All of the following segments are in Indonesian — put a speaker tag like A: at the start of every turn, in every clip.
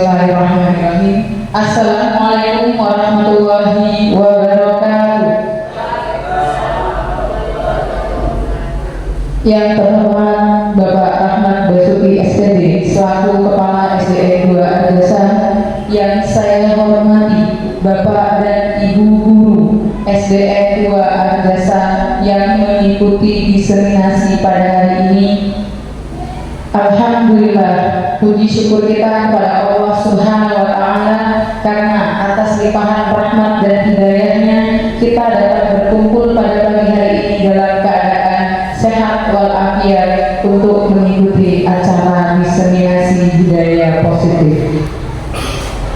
A: Bismillahirrahmanirrahim. Assalamualaikum warahmatullahi wabarakatuh. Yang terhormat Bapak Ahmad Basuki SPD selaku Kepala SDN 2 Arjasa, yang saya hormati Bapak dan Ibu Guru SDN 2 Arjasa yang mengikuti diseminasi pada hari ini. Alhamdulillah, puji syukur kita kepada Allah Subhanahu wa Ta'ala karena atas limpahan rahmat dan hidayahnya kita dapat berkumpul pada pagi hari ini dalam keadaan sehat walafiat untuk mengikuti acara diseminasi budaya positif.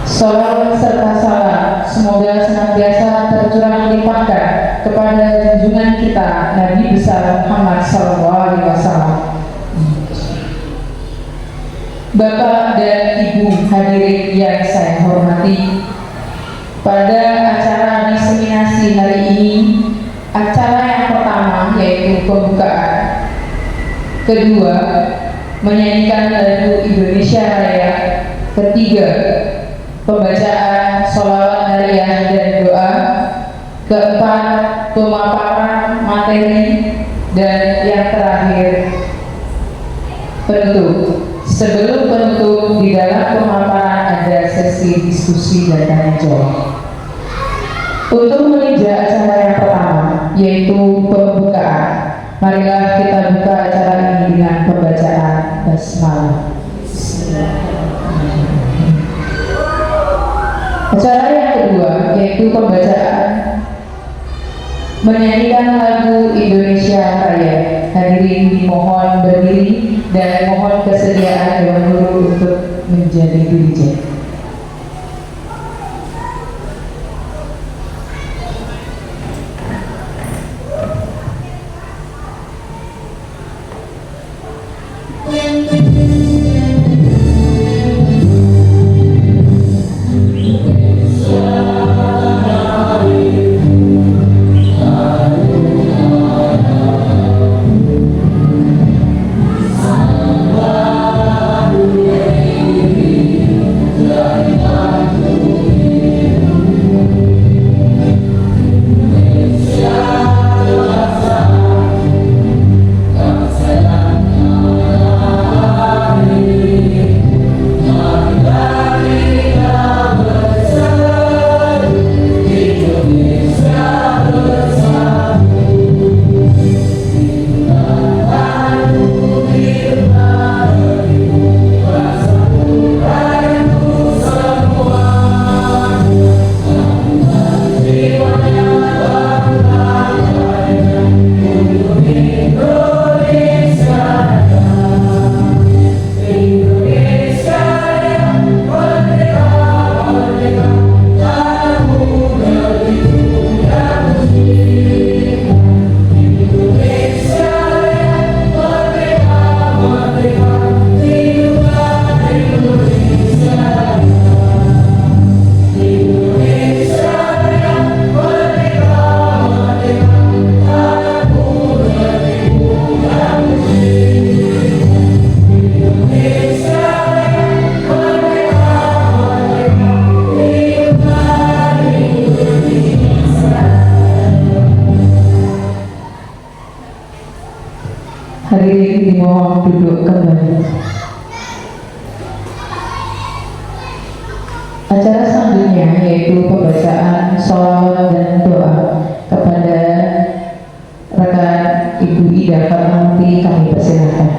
A: Shalawat serta salam semoga senantiasa tercurah limpahkan kepada junjungan kita Nabi besar Muhammad SAW. Bapak dan Ibu hadirin yang saya hormati, pada acara diseminasi hari ini, acara yang pertama yaitu pembukaan, kedua menyanyikan lagu Indonesia Raya, ketiga pembacaan sholawat nariyah dan doa, keempat pemaparan materi, dan yang terakhir penutup. Sebelum penutup, di dalam pemaparan ada sesi diskusi dan tanya jawab. Untuk meninjau acara yang pertama, yaitu pembukaan, marilah kita buka acara ini dengan pembacaan basmalah. Acara yang kedua, yaitu pembacaan menyanyikan lagu Indonesia Raya. Hadirin dimohon berdiri dan mohon kesediaan Dewan Guru untuk menjadi DJ. Hadirin dimohon duduk kembali. Acara selanjutnya yaitu pembacaan sholawat dan doa kepada rekan Ibu Ida Fatmawati, kami persilakan.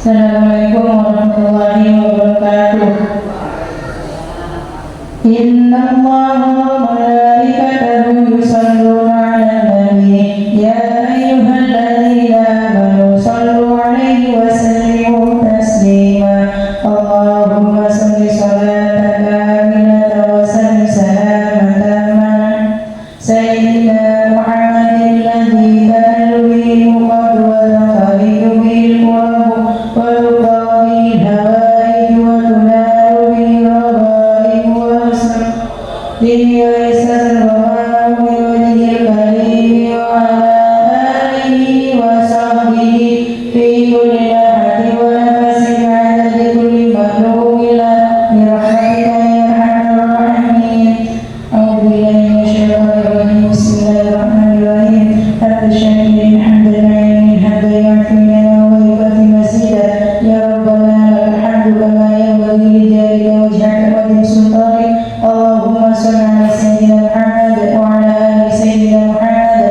B: Assalamualaikum warahmatullahi wabarakatuh. Inna Allaha wa malaikatahu yusalluna 'alan nabi ya ayyuhalladzina amanu sallu 'alaihi wa sallimu taslima. Allahumma shalli sholatan kamilatan wa sallim salaman tamman sayyidina Muhammadin alladzi tanallu bihi al-muqad wa taqalu bihi al-qurab wa tuqawi al-hawaij wa tunalu bihi al-ghaib wa asr. ويسر الله بوجه الكريم وعلى آله وصحبه في كل لحظة ونفس عدد كل مخلوق له برحمتك يا أرحم الراحمين. أعوذ بالله من الشيطان الرجيم. بسم الله الرحمن الرحيم. حمد الشاكرين حمد الناعمين حمدا يعفي لنا ويكفي مزيدا. يا ربنا لك الحمد كما ينبغي لجلالك وجهك وعظيم سلطانك. اللهم صل على سيدنا محمد وعلى آل سيدنا محمد.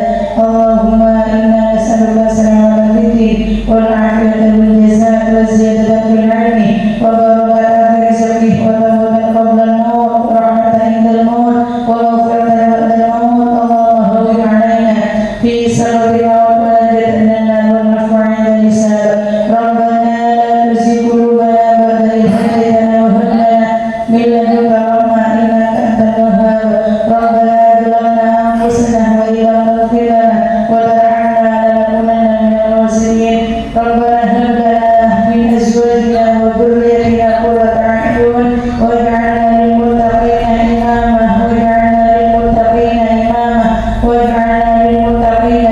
B: اللهم إنا نسألك سلامة في الدين والعافية والجزاء والزيادة في العلم وبركة في رزقه وتوبة قبل الموت ورحمة عند الموت ومغفرة بعد الموت. اللهم هون علينا في سرنا ونجد لنا والعفو عند الحساب. ربنا لا تزغ قلوبنا بعد إذ هديتنا وهب لنا من لدنك رحمة إنك أنت الوهاب. ربنا ظلمنا أنفسنا وإن لم تغفر لنا وترحمنا لنكونن من الخاسرين. ربنا هب لنا من أزواجنا وذريتنا قرة أعين واجعلنا للمتقين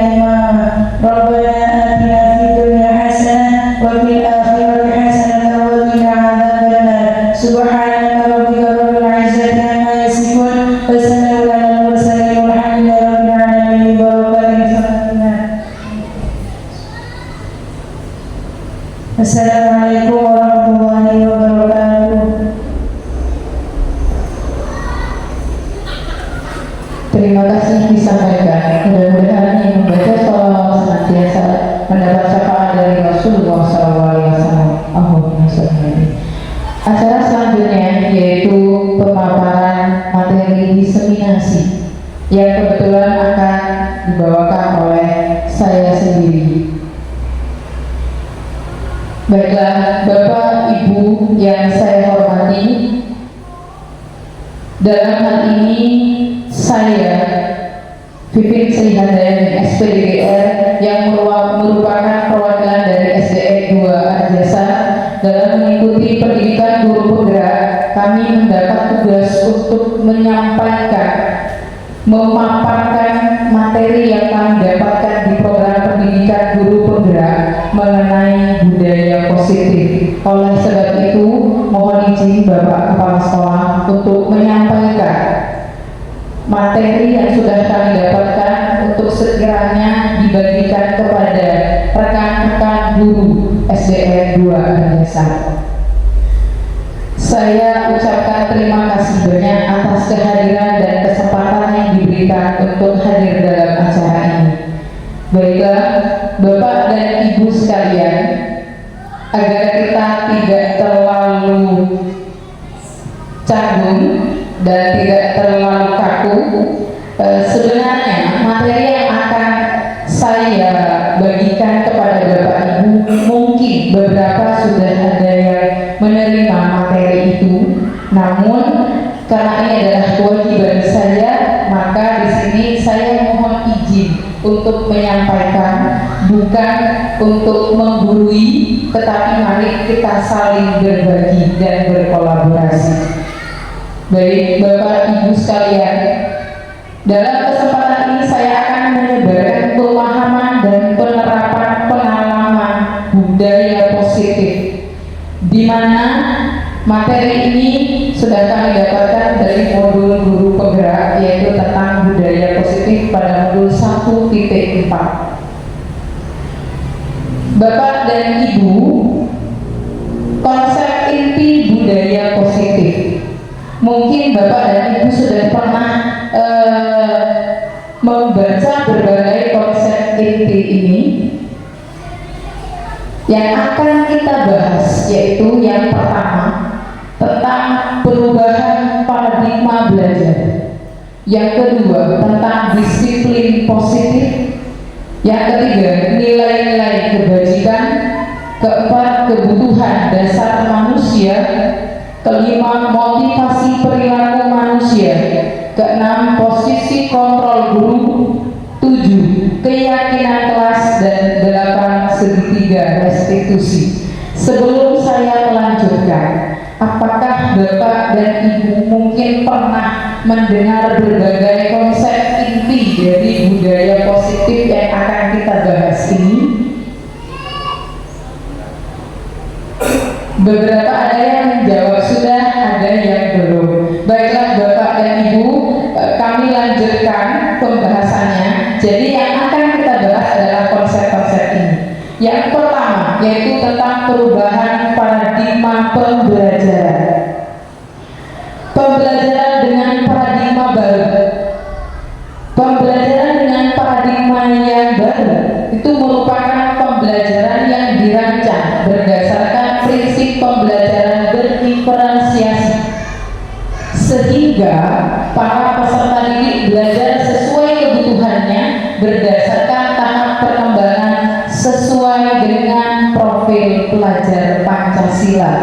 B: إماما ربنا آتنا في الدنيا حسنة وفي الآخرة حسنة وقنا عذاب النار. سبحانك ربك رب العزة عما يصفون وسلام على المرسلين والحمد لله رب العالمين ببركاته فاتحة. السلام عليكم ورحمة الله وبركاته.
A: Terima kasih disampaikan. Mudah-mudahan yang membaca sholawat senantiasa mendapat syafaat dari Rasulullah SAW. Allahumma sholli alaihi. Acara selanjutnya yaitu pemaparan materi diseminasi yang kebetulan akan dibawakan oleh saya sendiri. Baiklah, Bapak Ibu yang saya hormati, dalam hal ini saya Pipin Sri Handayani SPDGR yang merupakan perwakilan dari SDE 2 Arjasa dalam mengikuti pendidikan guru penggerak. Kami mendapat tugas untuk menyampaikan, memaparkan materi yang kami dapatkan di program pendidikan guru penggerak mengenai budaya positif. Oleh sebab itu, mohon izin Bapak Kepala Sekolah untuk menyampaikan materi yang sudah kami dapatkan untuk sekiranya dibagikan kepada rekan-rekan guru SDN 2 Arjasa. Saya ucapkan terima kasih banyak atas kehadiran dan kesempatan yang diberikan untuk hadir dalam acara ini. Baiklah, Bapak dan Ibu sekalian, agar kita tidak terlalu canggung dan tidak terlalu kaku, sebenarnya materi yang akan saya bagikan kepada Bapak Ibu, mungkin beberapa sudah ada yang menerima materi itu, namun karena ini adalah kewajiban saya, maka di sini saya mohon izin untuk menyampaikan, bukan untuk menggurui, tetapi mari kita saling berbagi dan berkolaborasi. Baik Bapak Ibu sekalian, dalam kesempatan ini saya akan menyebarkan pemahaman dan penerapan pengalaman budaya positif, di mana materi ini sudah kami dapatkan dari modul guru penggerak, yaitu tentang budaya positif pada modul 1.4. Bapak dan Ibu, konsep inti budaya positif, mungkin Bapak dan Ibu sudah pernah membaca berbagai konsep inti ini. Yang akan kita bahas yaitu yang pertama tentang perubahan paradigma belajar, yang kedua tentang disiplin positif, yang ketiga nilai-nilai kebajikan, keempat kebutuhan dasar manusia, kelima motivasi perilaku manusia, keenam posisi kontrol guru, 7 keyakinan kelas, dan 8 segitiga restitusi. Sebelum saya melanjutkan, apakah Bapak dan Ibu mungkin pernah mendengar berbagai konsep inti dari budaya positif yang akan kita bahas ini. Beberapa ada yang menjawab sudah, ada yang belum. Baiklah Bapak dan Ibu, kami lanjutkan pembahasannya. Jadi yang akan kita bahas adalah konsep-konsep ini. Yang pertama yaitu tentang perubahan paradigma pembelajaran. Pembelajaran dengan paradigma baru. Pembelajaran dengan paradigma yang baru itu merupakan pembelajaran yang dirancang berdasarkan prinsip pembelajaran berdiferensiasi, sehingga para peserta didik belajar sesuai kebutuhannya berdasarkan tahap perkembangan sesuai dengan profil pelajar Pancasila.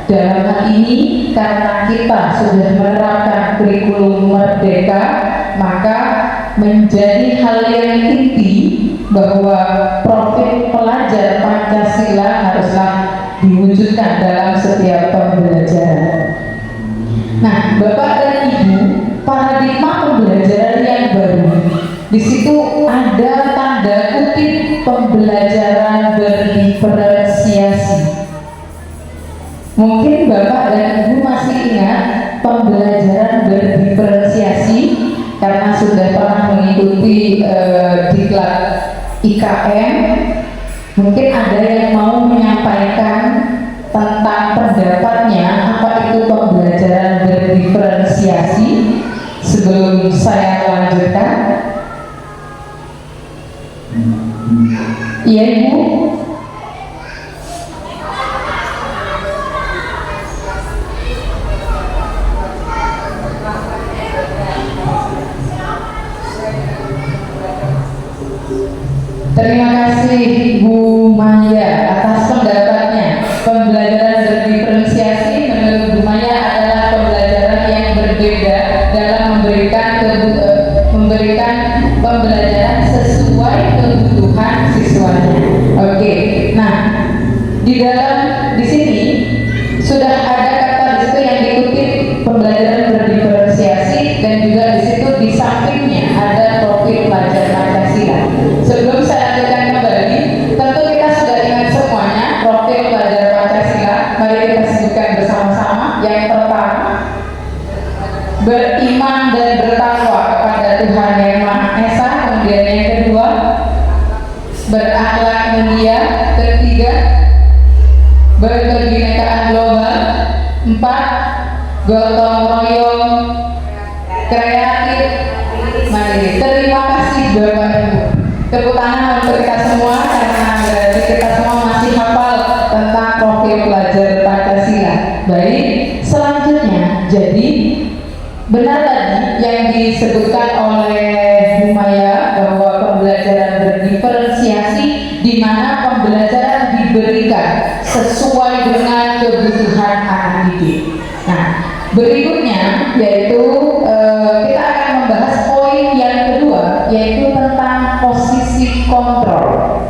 A: Dalam hal ini, karena kita sudah menerapkan kurikulum merdeka, maka menjadi hal yang inti bahwa profil pelajar Pancasila haruslah diwujudkan dalam setiap pembelajaran. Nah, Bapak dan Ibu, paradigma pembelajaran yang baru, di situ ada tanda kutip pembelajaran berdiferensiasi. Mungkin Bapak dan Ibu masih ingat pembelajaran berdiferensiasi karena sudah pernah mengikuti diklat IKM. Mungkin ada yang mau menyampaikan tentang pendapatnya apa itu pembelajaran berdiferensiasi sebelum saya lanjutkan. Iya Ibu. Terima kasih Bu Maya atas pendapatnya. Pembelajaran berdiferensiasi menurut Bu Maya adalah pembelajaran yang berbeda dalam memberikan pembelajaran sesuai kebutuhan siswanya. Oke. Nah, di sini sudah ada kata di situ yang dikutip pembelajaran berdiferensiasi dan juga di situ di sampingnya ada profil pelajar Pancasila. Sebelum saya lanjutkan kembali, tentu kita sudah ingat semuanya profil pelajar Pancasila. Mari kita sebutkan bersama-sama. Yang pertama, beriman dan bertakwa kepada Tuhan Yang Maha Esa. Kemudian yang kedua, berakhlak mulia. Ketiga, berkebinekaan global. 4, gotong royong, kreatif, mandiri. Terima kasih Bapak Ibu. Tepuk tangan untuk kita semua karena berarti kita semua masih hafal tentang profil pelajar Pancasila. Baik, selanjutnya, jadi benar tadi yang disebutkan oleh Bu Maya bahwa pembelajaran berdiferensiasi di mana pembelajaran diberikan sesuai dengan kebutuhan anak didik. Nah, berikutnya yaitu kita akan membahas poin yang kedua, yaitu tentang posisi kontrol.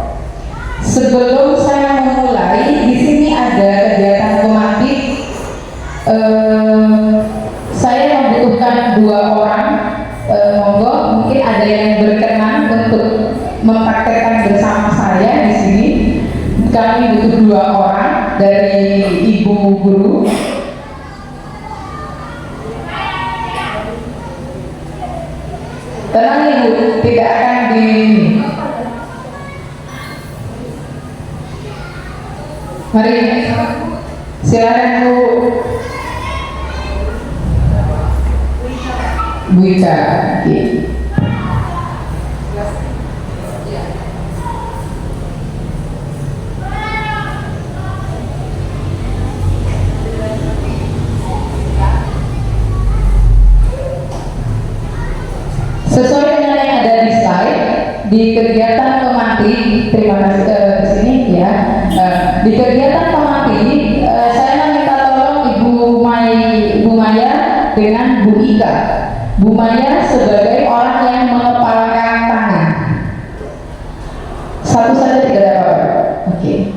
A: Sebelum saya memulai, di sini ada kegiatan tematik. Saya membutuhkan 2 orang. Monggo, mungkin ada yang berkenan untuk mempraktekkan bersama saya di sini. Kami butuh 2 orang dari Ibu Guru. Tenang Ibu, tidak akan di mari silakan Bu Ika. Sesuai dengan yang ada di slide, di kegiatan pemati, terima kasih di sini ya. Di kegiatan pemati, saya minta tolong Ibu Maya dengan Bu Ika. Bu Maya sebagai orang yang mengepalkan tangan. Satu saja tidak apa-apa. Oke.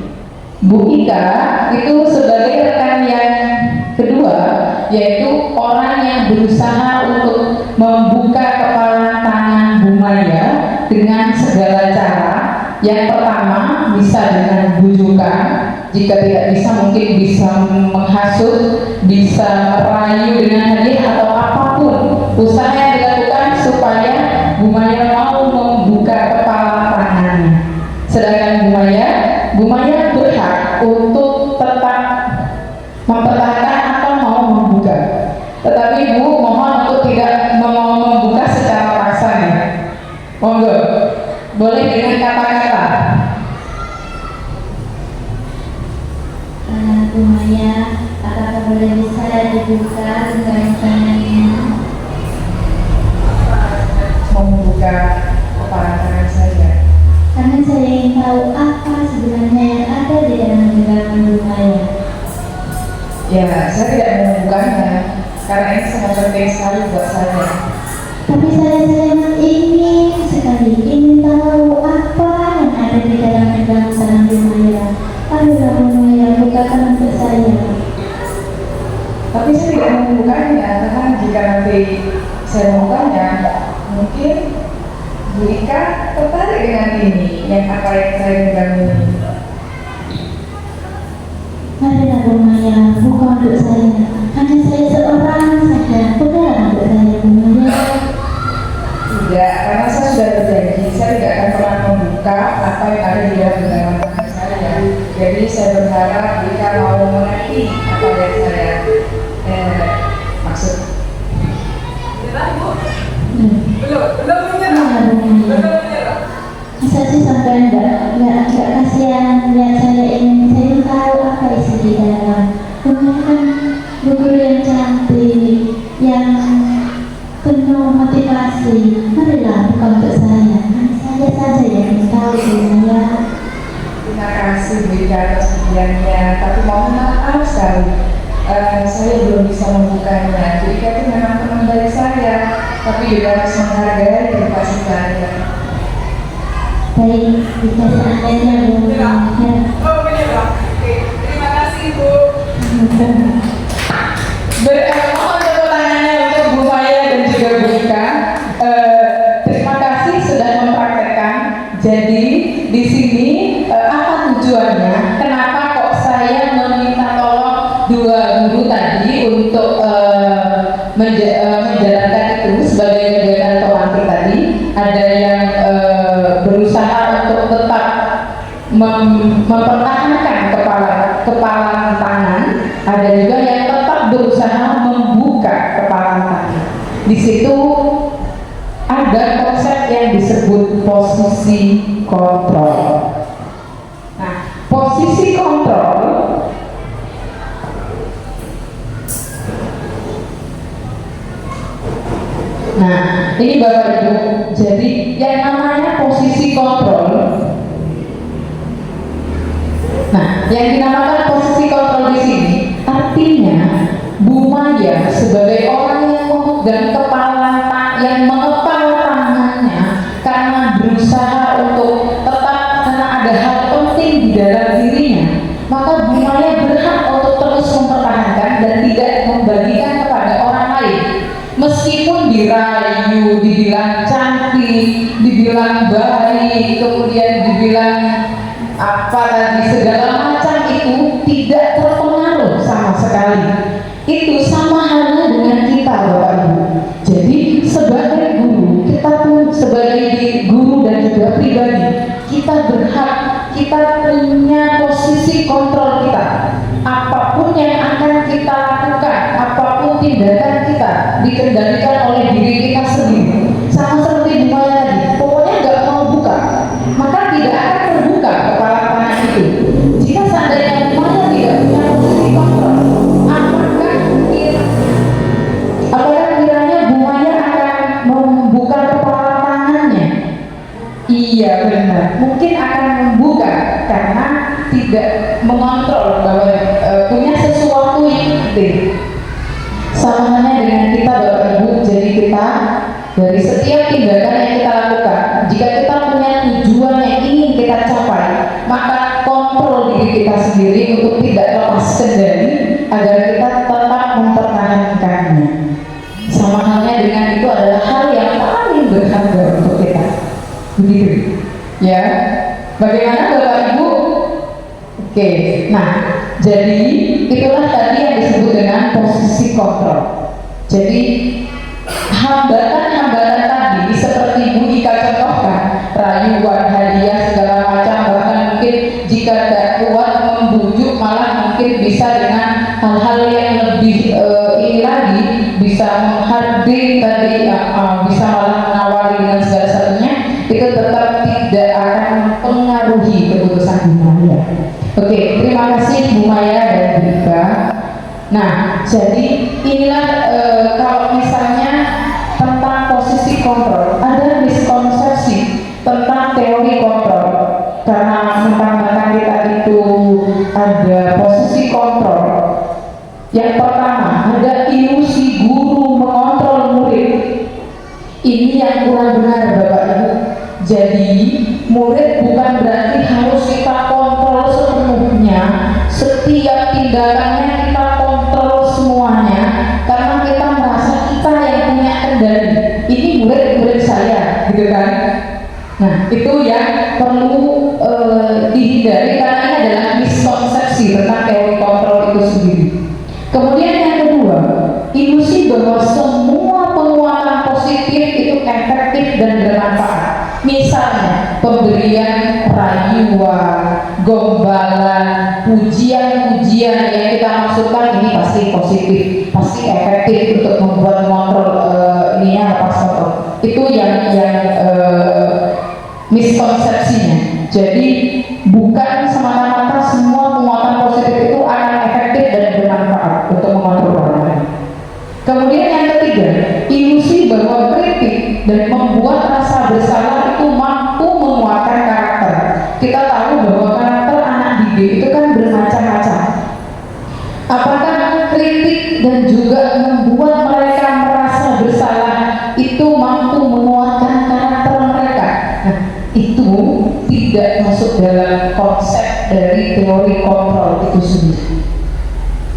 A: Bu Ika itu sebagai rekan yang kedua, yaitu orang yang berusaha untuk dengan segala cara. Yang pertama bisa dengan bujukan, jika tidak bisa mungkin bisa menghasut, bisa merayu dengan hadiah atau apapun usaha yang dilakukan supaya Bu Maya mau membuka kepala tangannya. Sedangkan Bu Maya berhak untuk tetap mempertahankan atau mau membuka. Tetapi Bu mohon untuk tidak mau membuka secara paksa ya. Monggo, boleh dengan kata-kata.
C: Bu Maya, apakah boleh bisa dibuka tangannya?
A: Mau membuka kepala tangan saya.
C: Karena saya ingin tahu apa sebenarnya yang ada di dalam genggaman Bu Maya.
A: Ya, saya tidak mau membukanya karena ini sangat penting sekali buat saya.
C: Tapi saya sangat ingin sekali ingin tahu apa yang ada di dalam genggaman Bu Maya. Ayolah Bu Maya, bukakan untuk saya.
A: Tapi saya tidak mau membukanya karena jika nanti saya membukanya, mungkin Bu Ika tertarik dengan ini yang apa yang saya pegang ini.
C: Marilah Bu Maya, buka untuk saya. Hanya saya seorang saja. Bukalah untuk saya Bu Maya.
A: Tidak, karena saya sudah berjanji saya tidak akan pernah membuka apa yang ada di dalam genggaman tangan saya. Jadi saya berharap jika mau mengerti apa yang saya maksud.
C: Masa sih sampai enggak kasihan lihat saya ingin tahu apa isi di dalam. Bukan kan Bu Guru yang cantik, yang penuh motivasi. Marilah bukan untuk saya. Saya saja yang ingin tahu sebenarnya.
A: Terima kasih Bu Ika atas pujiannya, tapi mohon maaf sekali. Saya belum bisa membukanya. Bu Ika itu memang teman baik saya, tapi juga harus menghargai privasi saya.
C: Baik, jika seandainya Bu Maya.
D: Oh, menyerah. Oke, terima kasih Bu.
A: Mohon tepuk tangannya untuk Bu Maya dan juga Bu Ika. Terima kasih sudah mempraktekkan. Jadi di sini apa tujuannya? Kenapa kok saya meminta tolong dua guru tadi untuk menjalankan itu sebagai kegiatan pemantik tadi? Ada yang berusaha untuk tetap mempertahankan kepala tangan, ada juga yang tetap berusaha membuka kepala tangan. Di situ ada konsep yang disebut posisi kontrol. Nah, posisi kontrol ini Bapak Ibu, jadi yang namanya posisi kontrol. Nah, yang dinamakan posisi kontrol di sini artinya Bu Maya sebagai orang yang memegang yang mengepal tangannya karena berusaha untuk tetap karena ada hal penting di dalam dirinya, maka Bu Maya berhak untuk terus mempertahankan dan tidak membagikan kepada orang lain. Meskipun dirayu, dibilang cantik, dibilang baik, kemudian dibilang apa tadi segala macam itu tidak terpengaruh sama sekali. Itu sama halnya dengan kita Bapak Ibu. Jadi sebagai guru, kita pun sebagai guru dan juga pribadi, kita berhak, kita punya posisi kontrol kita. Apapun yang akan kita lakukan, apapun tindakan kita dikendalikan oleh diri kita sendiri. Sama seperti Bu Maya tadi, pokoknya nggak mau buka, maka tidak akan terbuka kepala tangan itu. Jika seandainya Bu Maya tidak punya posisi kontrol, apakah kiranya Bu Maya akan membuka kepala tangannya? Iya benar, mungkin akan membuka karena tidak mengontrol bahwa punya sesuatu yang penting. Sama halnya dengan kita Bapak Ibu, jadi kita dari setiap tindakan yang kita lakukan, jika kita punya tujuan yang ingin kita capai, maka kontrol diri kita sendiri untuk tidak lepas kendali agar kita tetap mempertahankannya. Sama halnya dengan itu adalah hal yang paling berharga untuk kita. begitu ya. Bagaimana Bapak Ibu? Oke, nah jadi itulah tadi yang disebut dengan posisi kontrol. Jadi hambatan-hambatan tadi seperti Bu Ika contohkan, rayuan, hadiah, segala macam, bahkan mungkin jika tidak kuat membujuk malah mungkin bisa dengan hal-hal yang lebih ini lagi, bisa menghardik tadi, bisa malah menawari dengan segala satunya, itu tetap tidak akan mempengaruhi keputusan Bu Maya. Oke, terima kasih Bu Maya dan Bu Ika. Nah, jadi inilah kalau misalnya tentang posisi kontrol, ada miskonsepsi tentang teori kontrol. Karena mentang-mentang kita itu ada posisi kontrol. Yang pertama, ada ilusi guru mengontrol murid. Ini yang kurang benar Bapak Ibu. Jadi murid bukan berarti harus kita kontrol sepenuhnya, setiap tindakannya kita kontrol semuanya, karena kita merasa kita yang punya kendali. Ini murid-murid saya, gitu kan? Nah, itu yang perlu dihindari karena ini adalah miskonsepsi tentang teori kontrol itu sendiri. Kemudian yang kedua, ilusi bahwa semua penguatan positif itu efektif dan bermanfaat. Misalnya pemberian rayuan, gombalan, pujian-pujian yang kita maksudkan ini pasti positif, pasti efektif untuk membuat mengontrol ininya lepas kontrol. Itu yang miskonsepsinya. Jadi bukan semata-mata semua penguatan positif itu akan efektif dan bermanfaat untuk mengontrol orang lain. Kemudian yang ketiga, ilusi bahwa kritik dan membuat rasa bersalah itu mampu menguatkan karakter. Kita tahu bahwa karakter anak didik itu kan bermacam-macam. Apakah kritik dan juga membuat mereka merasa bersalah itu mampu menguatkan karakter mereka? Nah, itu tidak masuk dalam konsep dari teori kontrol itu sendiri.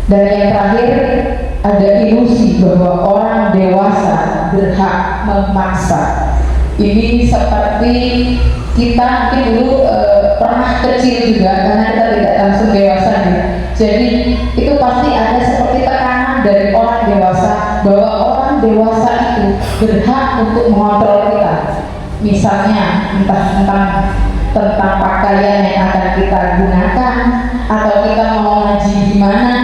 A: Dan yang terakhir, ada ilusi bahwa orang dewasa berhak memaksa. Ini seperti kita mungkin dulu pernah kecil juga, karena kita tidak langsung dewasa nih. Jadi itu pasti ada seperti tekanan dari orang dewasa bahwa orang dewasa itu berhak untuk mengontrol kita. Misalnya entah tentang pakaian yang akan kita gunakan, atau kita mau ngaji gimana,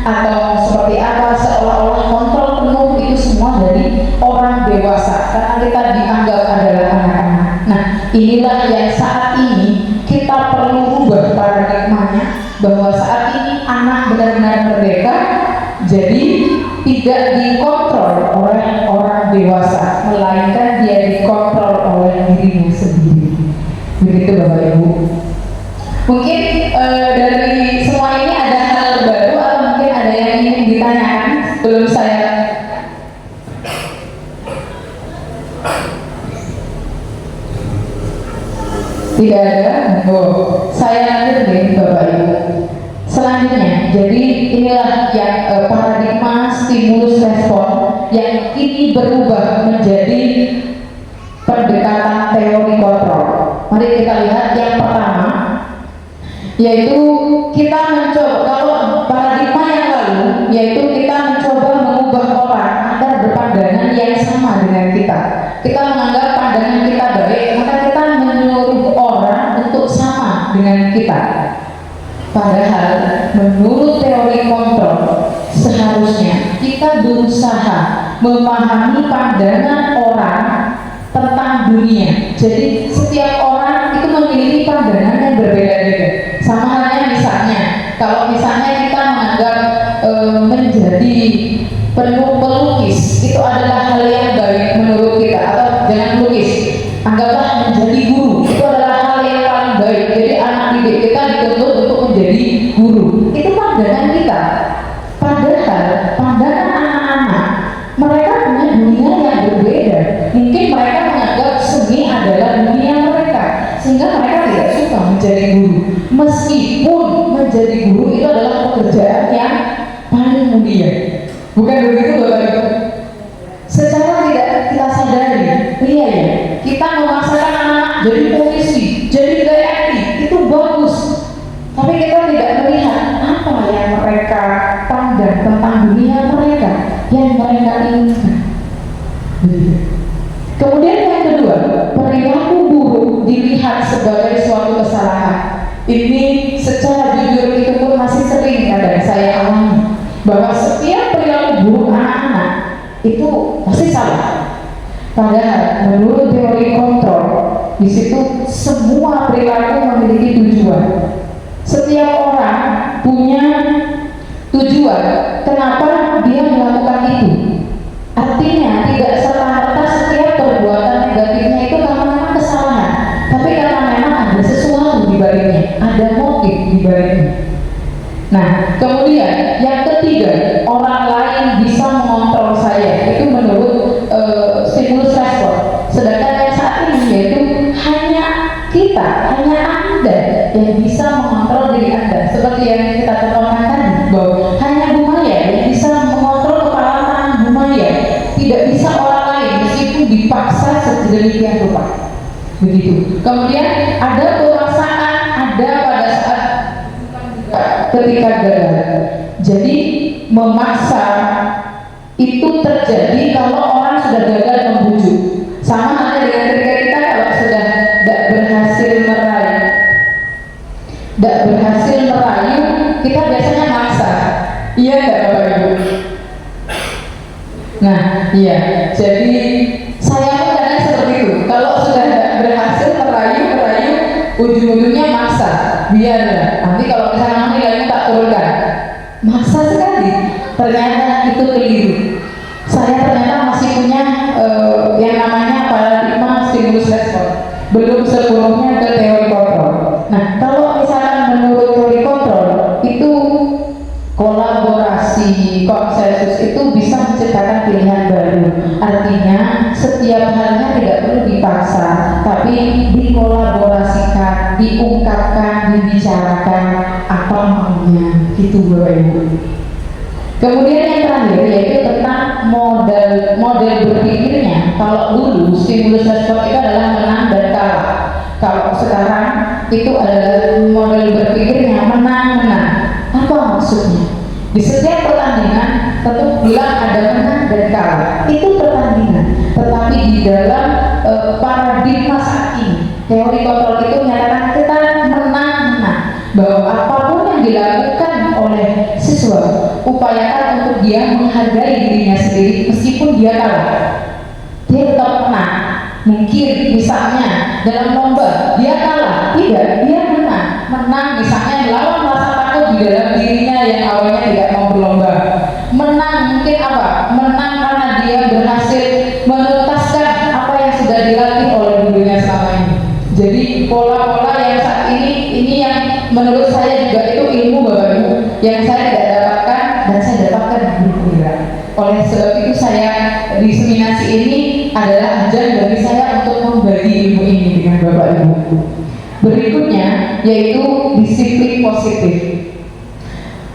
A: atau seperti apa, seolah-olah kontrol penuh itu semua dari orang dewasa karena kita dianggap adalah anak-anak. Nah, inilah yang saat ini kita perlu ubah paradigmanya, bahwa saat ini anak benar-benar merdeka, jadi tidak dikontrol oleh orang dewasa, melainkan dia dikontrol oleh dirinya sendiri. Begitu Bapak Ibu. Mungkin dari semua ini ada hal baru atau mungkin ada yang ingin ditanyakan sebelum saya. Tidak ada. Saya lanjut nih Bapak Ibu. Selanjutnya, jadi inilah yang paradigma stimulus respon yang kini berubah menjadi pendekatan teori kontrol. Mari kita lihat yang pertama, yaitu kita mencoba, kalau paradigma yang lalu, yaitu kita mencoba mengubah orang agar berpandangan yang sama dengan kita. Kita menganggap pandangan kita baik, maka kita menyuruh orang untuk sama dengan kita. Padahal menurut teori kontrol, seharusnya kita berusaha memahami pandangan orang tentang dunia. Jadi setiap orang itu memiliki pandangan yang berbeda-beda. Sama halnya misalnya, kalau misalnya kita menganggap menjadi pelukis itu adalah hal yang baik menurut kita, atau jangan melukis, anggaplah menjadi guru itu adalah hal yang paling baik. Jadi anak didik kita dituntut untuk menjadi guru. Itu pandangan kita. Padahal pandangan anak-anak, mereka punya dunia yang berbeda. Mungkin mereka menganggap seni adalah dunia mereka, sehingga mereka tidak suka menjadi guru. Meskipun menjadi guru itu adalah pekerjaan yang paling mulia. Bukan begitu Bapak Ibu? Secara tidak kita sadari, iya ya, kita memaksakan anak-anak jadi polisi, jadi TNI, itu bagus. Tapi kita tidak melihat apa yang mereka pandang tentang dunia mereka, yang mereka inginkan. Kemudian yang kedua, perilaku buruk dilihat sebagai suatu kesalahan. Ini secara jujur itu pun masih sering kadang saya alami, bahwa setiap perilaku buruk anak-anak itu pasti salah. Padahal menurut teori kontrol, di situ semua perilaku memiliki tujuan. Setiap orang punya tujuan kenapa dia melakukan itu. Artinya tidak serta-merta setiap perbuatan negatifnya itu karena memang kesalahan, tapi karena memang ada sesuatu di baliknya, ada motif di baliknya. Nah, kemudian yang ketiga, orang lain bisa mengontrol saya, itu menurut stimulus respon. Sedangkan yang saat ini yaitu hanya kita, hanya Anda yang bisa mengontrol diri Anda. Seperti yang kita katakan tadi, bahwa hanya Bu Maya yang bisa mengontrol kepala tangan Bu Maya, tidak bisa orang lain meskipun dipaksa sedemikian rupa. Begitu. Kemudian ada perasaan, ada pada saat ketika gagal. Jadi memaksa itu terjadi kalau orang sudah gagal membujuk. Sama halnya dengan ketika kita kalau sudah tidak berhasil merayu, kita biasanya maksa. Iya nggak Bapak Ibu? Nah, iya. Jadi saya pun kadang seperti itu. Kalau sudah tidak berhasil merayu, ujung-ujungnya maksa. Biarlah. Nanti kalau misalnya nilainya tak turunkan, maksa sekali. Ternyata itu keliru. Saya ternyata masih punya yang namanya paradigma stimulus respon. Belum sepenuhnya ke teori kontrol. Nah, kalau misalkan menurut teori kontrol itu kolaborasi, konsensus itu bisa menciptakan pilihan baru. Artinya setiap halnya tidak perlu dipaksa, tapi dikolaborasikan, diungkapkan, dibicarakan apa maunya. Gitu Bapak Ibu. Kemudian yang terakhir yaitu tentang model berpikirnya. Kalau dulu stimulus respon itu adalah menang dan kalah. Kalau sekarang itu adalah model berpikirnya menang-menang. Apa maksudnya? Di setiap pertandingan tentu bilang ada menang dan kalah. Itu pertandingan. Tetapi di dalam paradigma saat ini, teori kontrol itu menyatakan kita menang-menang. Bahwa apapun yang dilakukan oleh siswa, upayakan untuk dia menghargai dirinya sendiri meskipun dia kalah. Dia tetap menang. Mungkin misalnya dalam lomba dia kalah, tidak, dia menang misalnya melawan rasa takut di dalam dirinya yang awalnya tidak mau berlomba. Menang mungkin apa? Menang karena dia berhasil menuntaskan apa yang sudah dilatih oleh gurunya selama ini. Jadi pola-pola yang saat ini yang menurut saya juga itu ilmu Bapak Ibu yang saya tidak dapatkan dan saya dapatkan di guru penggerak. Oleh sebab itu saya diseminasi ini adalah ajang bagi saya untuk membagi ilmu ini dengan Bapak Ibu. Berikutnya yaitu disiplin positif.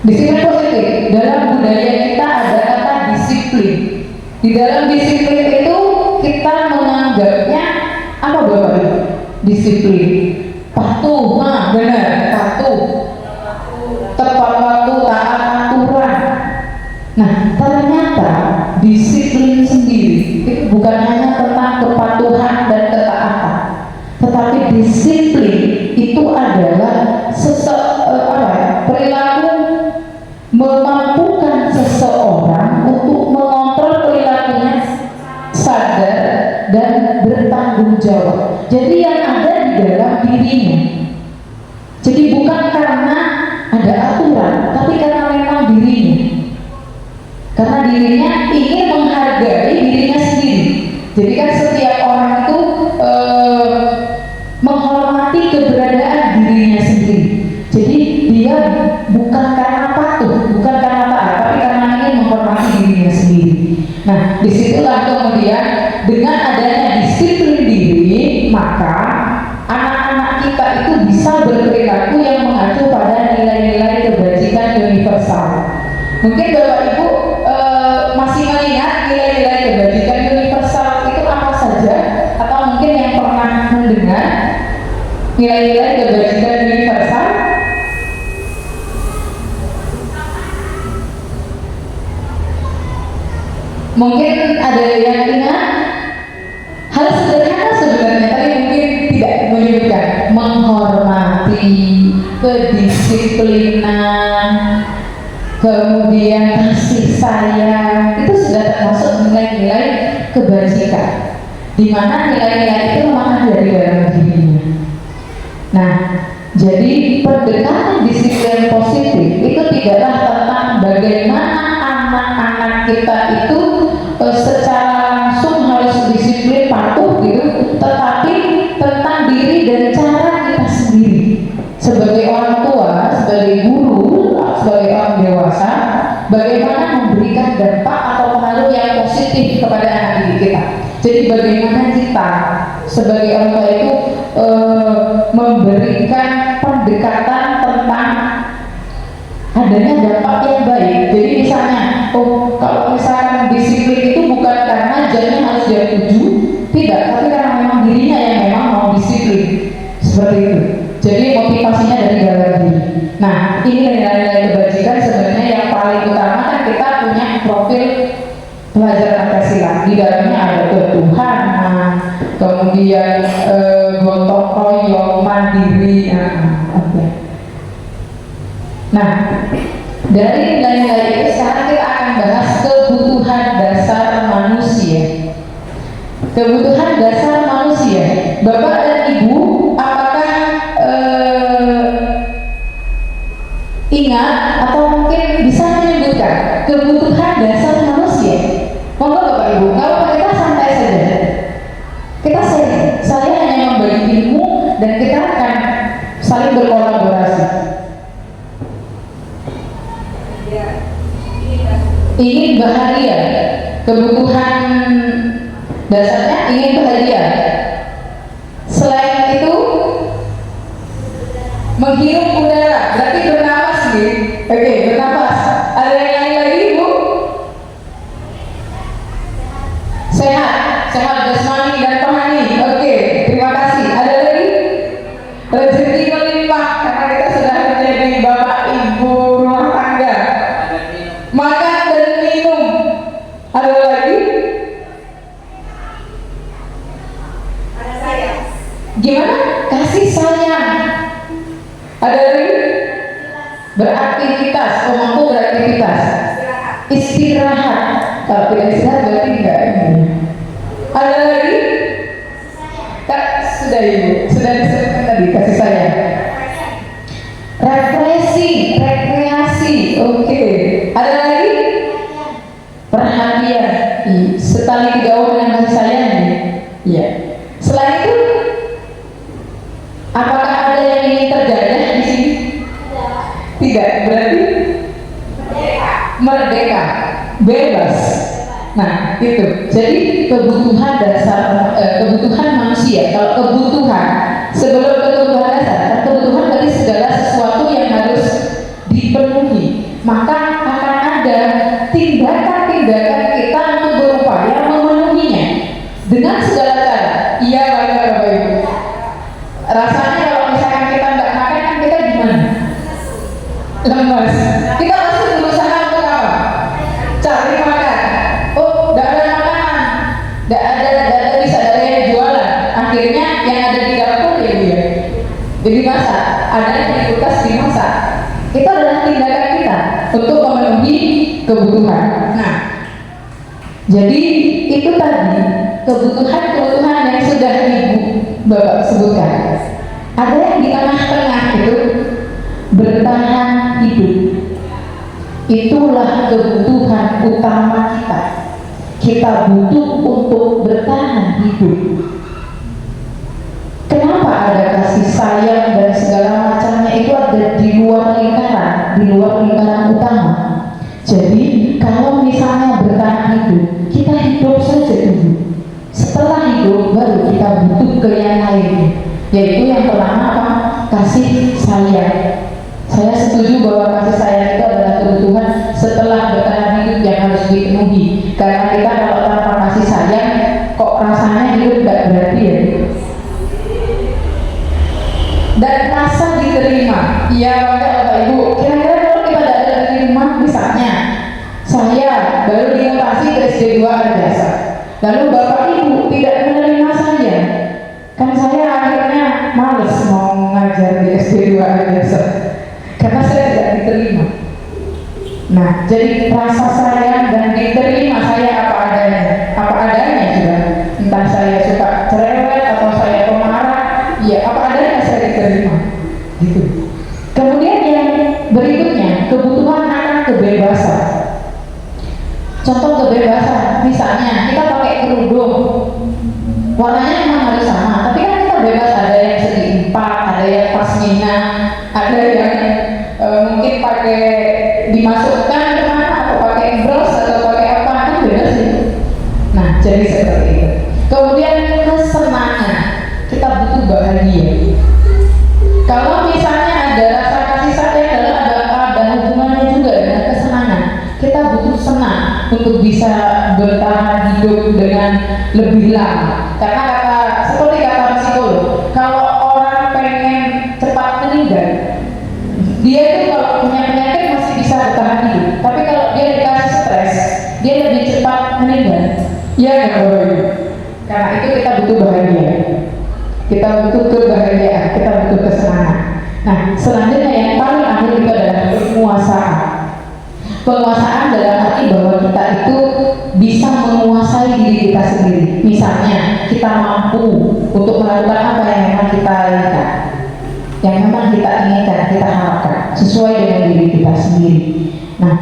A: Disiplin positif dalam budaya kita ada kata disiplin. Di dalam disiplin itu kita menganggapnya apa Bapak Ibu? Disiplin. Patuh, nah benar, patuh. Tepat waktu, taat aturan. Nah, ternyata disiplin sendiri itu bukan hanya tentang kepatuhan dan ketaatan, tetapi disiplin itu adalah perilaku memampukan seseorang untuk mengontrol perilakunya sadar dan bertanggung jawab. Jadi yang ada di dalam dirinya. Jadi bukan karena ada aturan, tapi karena memang dirinya. Karena dirinya ingin menghargai dirinya sendiri. Jadi kan setiap orang itu menghormati keberadaan dirinya sendiri. Jadi dia bukan karena patuh, bukan karena taat, tapi karena ingin menghormati dirinya sendiri. Nah, disitulah kemudian dengan adanya disiplin diri, maka anak-anak kita itu bisa berperilaku yang mengacu pada nilai-nilai kebajikan universal. Mungkin Bapak Ibu masih mengingat nilai-nilai kebajikan universal itu apa saja, atau mungkin yang pernah mendengar Mungkin ada yang ingat hal sederhana sebenarnya, tapi mungkin tidak menyebutkan menghormati, kedisiplinan, kemudian kasih sayang, itu sudah termasuk nilai-nilai kebajikan, di mana nilai-nilai itu memang dari dalam dirinya. Nah, jadi pendekatan disiplin positif itu tidaklah tentang bagaimana anak-anak kita itu secara langsung harus disiplin patuh gitu, tetapi tentang diri dan cara kita sendiri sebagai orang tua, sebagai guru, sebagai orang dewasa, bagaimana memberikan dampak atau pengaruh yang positif kepada anak didik kita. Jadi bagaimana kita sebagai orang tua itu memberikan pendekatan tentang adanya dampak yang baik. Jadi misalnya, oh kalau misalkan disiplin itu bukan karena jamnya harus jam 7, tidak, tapi karena memang dirinya yang memang mau disiplin, seperti itu. Jadi motivasinya dari dalam diri. Nah, ini nilai-nilai kebajikan sebenarnya yang paling utama kan kita punya profil pelajaran Pancasila. Di dalamnya ada ketuhanan, kemudian gotong royong, mandiri. Nah, dari nilai-nilai itu sekarang kita akan bahas kebutuhan dasar manusia. Kebutuhan dasar manusia. Bapak dan Ibu, apakah ingat atau mungkin bisa menyebutkan kebutuhan dasar manusia? Monggo Bapak Ibu, kalau kita santai saja. Kita saya hanya membagi ilmu dan kita akan saling berkolaborasi. Ingin bahagia, kebutuhan dasarnya ingin bahagia. Selain itu menghirup udara, berarti bernapas gitu. Oke, bernapas. Ada yang lain lagi Bu? Sehat, sehat jasmani dan rohani. Oke, terima kasih. Ada lagi? Rezeki melimpah karena kita sudah menjadi bapak ibu rumah tangga. Makan dan minum. Ada lagi?
D: Ada saya.
A: Gimana? Kasih sayang. Ada lagi? Beraktivitas. Oh, mampu beraktivitas. Istirahat. Kalau tidak istirahat berarti enggak ini. Ada lagi? Kak, sudah Ibu. Sudah disebutkan tadi kasih sayang. Refreshing, rekreasi. Oke. Ada lagi? Perhatian. Setali digaul dengan kasih sayang. Iya. Selain itu, apakah ada yang ingin terjadi di sini? Tidak. Berarti merdeka, bebas. Nah, itu. Jadi kebutuhan dasar, kebutuhan manusia. Kalau kebutuhan sebelum kebutuhan dasar, kebutuhan dari segala sesuatu yang harus dipenuhi, maka akan ada tindakan-tindakan kita untuk berupaya memenuhinya dengan segala cara. Iya, Bapak Ibu. Rasanya kalau misalkan kita nggak makan kan kita gimana? Lemas. Kita pasti berusaha untuk apa? Cari makan. Oh, nggak ada makanan, nggak ada bisa ada yang jualan. Akhirnya yang ada di dapur ya Bu ya. Jadi masak, ada yang di kulkas dimasak. Itu adalah tindakan kita untuk memenuhi kebutuhan. Nah, jadi itu tadi kebutuhan-kebutuhan yang sudah Ibu Bapak sebutkan. Ada yang di tengah-tengah itu bertahan hidup. Itulah kebutuhan utama kita. Kita butuh untuk bertahan hidup. Kenapa ada kasih sayang dan segala macamnya itu ada di luar lingkaran utama. Jadi kalau misalnya bertahan hidup, kita hidup saja dulu. Setelah hidup baru kita butuh ke yang lain, yaitu yang pertama apa? Kasih sayang. Saya setuju bahwa kasih sayang itu adalah kebutuhan setelah bertahan hidup yang harus dipenuhi. Karena kita kalau tanpa kasih sayang, kok rasanya hidup tidak berarti ya. Dan rasa diterima. Iya, Bapak Ibu. Kira-kira kalau kita tidak ada diterima, misalnya saya baru dimutasi ke SD2, Kan saya akhirnya males mau ngajar di SD 2 biasa karena saya tidak diterima. Nah, jadi rasa sayang dan diterima saya apa adanya juga. Entah saya suka cerewet atau saya pemarah, ya apa adanya saya diterima. Gitu. Kemudian yang berikutnya, kebutuhan akan kebebasan. Contoh kebebasan, misalnya kita pakai kerudung, warnanya memang harus sama, tapi kan kita bebas, ada yang segi empat, ada yang pasmina, ada yang mungkin pakai dimasukkan kemana, atau pakai bros atau pakai apa, kan bebas itu. Nah, jadi seperti itu. Kemudian kesenangan, kita butuh bahagia. Kalau misalnya ada rasa kasih sayang, ada hubungannya juga dengan kesenangan. Kita butuh senang untuk bisa bertahan hidup dengan lebih lama. Karena seperti kata psikolog, kalau orang pengen cepat meninggal, dia itu kalau punya penyakit masih bisa bertahan hidup. Tapi kalau dia dikasih stres, dia lebih cepat meninggal. Ya nggak boleh. Karena itu kita butuh bahagia. Kita butuh kebahagiaan, kita butuh kesenangan. Nah, selanjutnya yang paling akhir itu adalah penguasaan. Penguasaan dalam arti bahwa kita itu bisa menguasai diri kita sendiri. Misalnya, kita mampu untuk melakukan apa yang memang kita inginkan, yang memang kita inginkan, kita harapkan, sesuai dengan diri kita sendiri. Nah,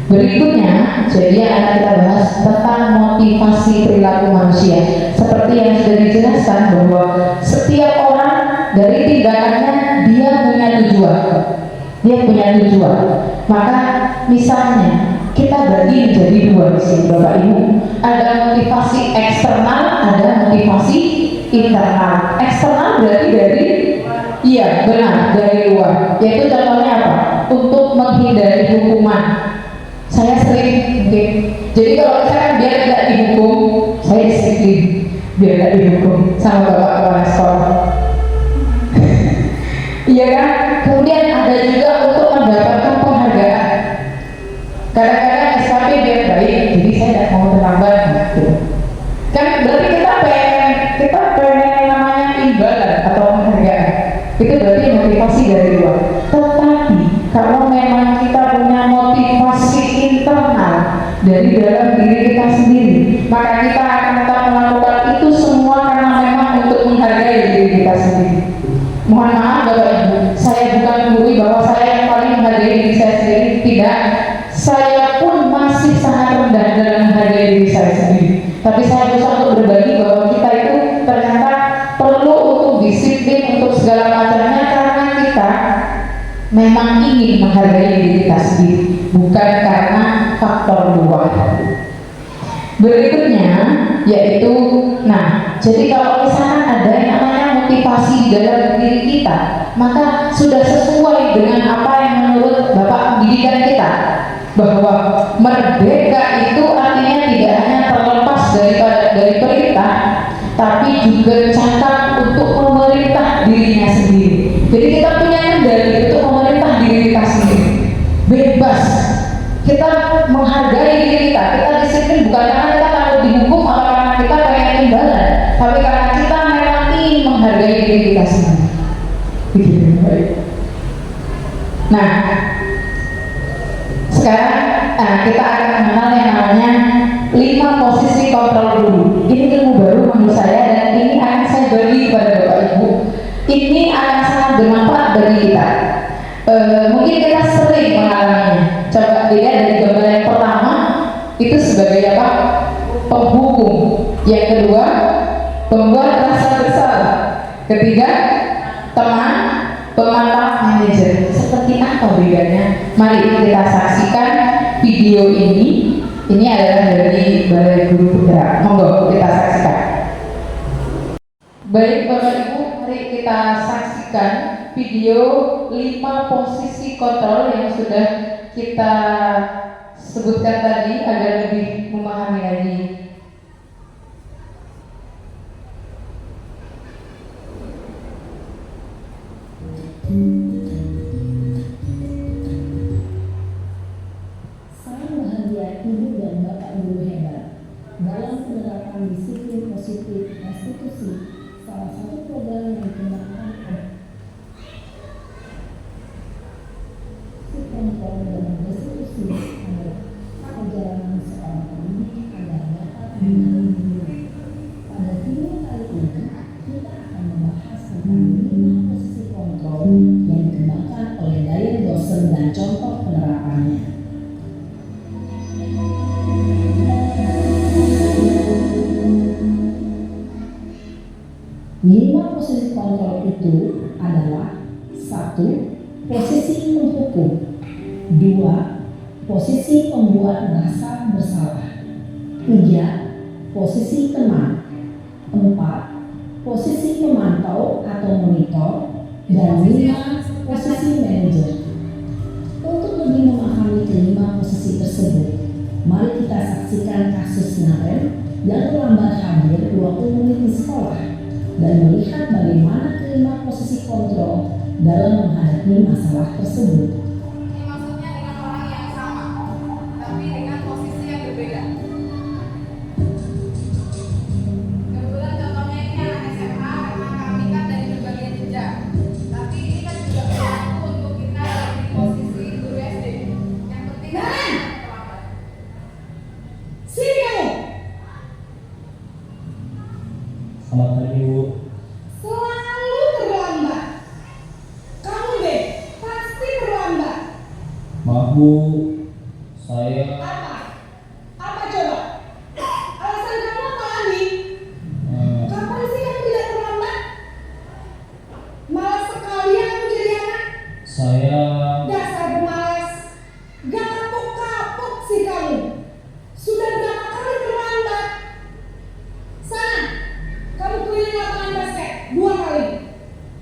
A: berikutnya, jadi yang akan kita bahas tentang motivasi perilaku manusia. Seperti yang sudah dijelaskan bahwa setiap orang dari tindakannya dia punya tujuan. Dia punya tujuan. Maka misalnya kita bagi menjadi dua di sini, Bapak Ibu. Ada motivasi eksternal, ada motivasi internal. Eksternal berarti dari, iya benar, dari luar. Yaitu contohnya apa? Untuk menghindari hukuman. Saya sering mungkin. Jadi kalau misalkan biar tidak dihukum, saya disiplin biar tidak dihukum sama bapak kepala sekolah. Iya kan? Kemudian ada juga untuk mendapatkan penghargaan. Kadang-kadang SKP biar baik, jadi saya tidak mau terlambat. Gitu. Kan berarti kita pengen namanya imbalan atau penghargaan. Itu berarti motivasi dari luar. Tetapi kalau memang kita punya motivasi internal dari dalam diri kita sendiri, maka kita akan tetap melakukan itu semua karena memang untuk menghargai diri kita sendiri. Mohon maaf Bapak Ibu, saya bukan guru bahwa saya yang paling menghargai diri saya sendiri, tidak. Saya pun masih sangat rendah dalam menghargai diri saya sendiri. Tapi saya berusaha untuk berbagi bahwa kita itu ternyata perlu untuk disiplin untuk segala macamnya karena kita memang ingin menghargai diri kita sendiri, bukan karena faktor luar. Berikutnya yaitu, nah, jadi kalau misalkan ada yang namanya motivasi dalam diri kita, maka sudah sesuai dengan apa yang menurut Bapak pendidikan kita, bahwa merdeka itu artinya tidak hanya terlepas dari perintah, tapi juga cakap untuk memerintah dirinya sendiri. Jadi kita punya kendali untuk memerintah diri kita sendiri, bebas. Kita menghargai diri kita disiplin bukan karena kita takut dihukum atau karena kita pengen imbalan, tapi karena kita memang ingin menghargai diri kita sendiri. Nah, sekarang kita akan mengenal yang namanya 5 posisi kontrol dulu. Ini ilmu baru menurut saya dan ini akan saya bagi kepada Bapak Ibu. Ini akan sangat bermanfaat bagi kita. Mungkin kita sering mengalaminya. Coba dilihat dari gambar yang pertama, itu sebagai apa? Penghukum. Yang kedua, pembuat rasa bersalah. Ketiga, teman, pemantau, manajer. Seperti apa bedanya? Mari kita saksikan video ini. Ini adalah dari Balai Guru Bergerak. Monggo kita saksikan. Baik Bapak Ibu, mari kita saksikan video 5 posisi kontrol yang sudah kita sebutkan tadi agar lebih memahami lagi.
E: Saya bahagia Ibu dan Bapak Guru hebat dalam penerapan disiplin positif institusi. Salah satu dan contoh penerapannya. Lima posisi kontrol itu adalah: 1. Posisi penghukum, 2. Posisi pembuat merasa bersalah, 3. Posisi teman, 4. Posisi pemantau atau monitor, dan 5. Posisi manajer. Untuk lebih memahami kelima posisi tersebut, mari kita saksikan kasus Naren yang terlambat hadir 20 menit di sekolah dan melihat bagaimana kelima posisi kontrol dalam menghadapi masalah tersebut.
D: Ini maksudnya dengan orang yang sama, tapi dengan posisi yang berbeda. Kebetulan contohnya ini anak SMA karena kami kan dari berbagai jenjang. Tapi ini kan juga berlaku untuk kita yang di posisi guru SD. Yang penting adalah terlambat.
B: Sini kamu.
F: Selamat pagi Bu.
B: Selalu terlambat. Kamu deh, pasti terlambat.
F: Maaf Bu, saya
B: Apa? Apa coba? Alasan kamu apa lagi? Kapan sih kamu tidak terlambat? Malas sekali ya kamu jadi anak.
F: saya
B: Dasar pemalas. Gak kapok-kapok sih kamu. Sudah berapa kali terlambat? Sana, kamu keliling lapangan basket 2 kali.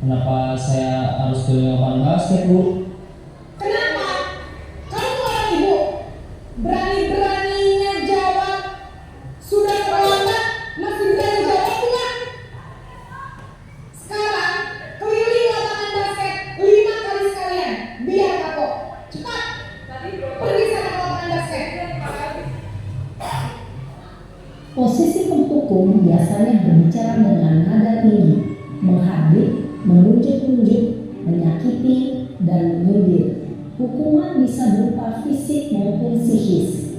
F: kenapa saya harus ke lapangan basket Bu?
B: Kenapa? Kamu orang ibu. Berani-beraninya jawab. Sudah terlambat, masih berani jawab enggak? Sekarang, keliling lapangan basket 5 kali sekalian. Biar kapok. Cepat, pergi sana ke lapangan basket.
E: Posisi penghukum biasanya berbicara dengan nada tinggi, menghardik, menunjuk-nunjuk, menyakiti, dan menyindir. Hukuman bisa berupa fisik maupun psikis.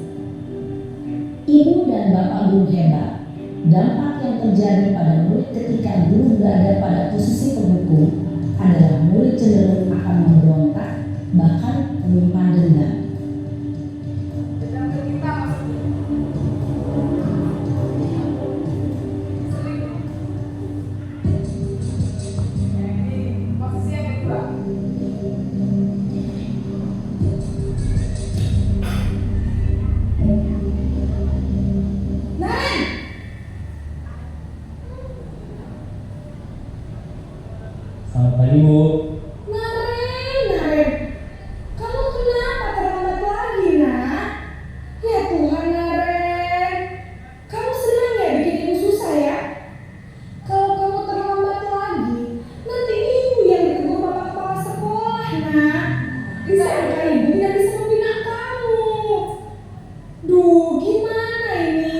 E: Ibu dan bapak guru hebat. Dampak yang terjadi pada murid ketika guru berada pada posisi penghukum adalah murid cenderung akan memberontak, bahkan menyimpan dendam.
D: Dendam ke kita maksudnya. Ini posisi yang kedua.
B: Naren,
F: Selamat pagi Bu.
B: Naren. Kamu kenapa terlambat lagi, nak? Ya Tuhan, Naren. Kamu senang ya bikin ibu susah ya? Kalau kamu terlambat lagi, nanti ibu yang ditegur bapak kepala sekolah, nak. Disangka ibu tidak bisa membina kamu. Duh, gimana ini?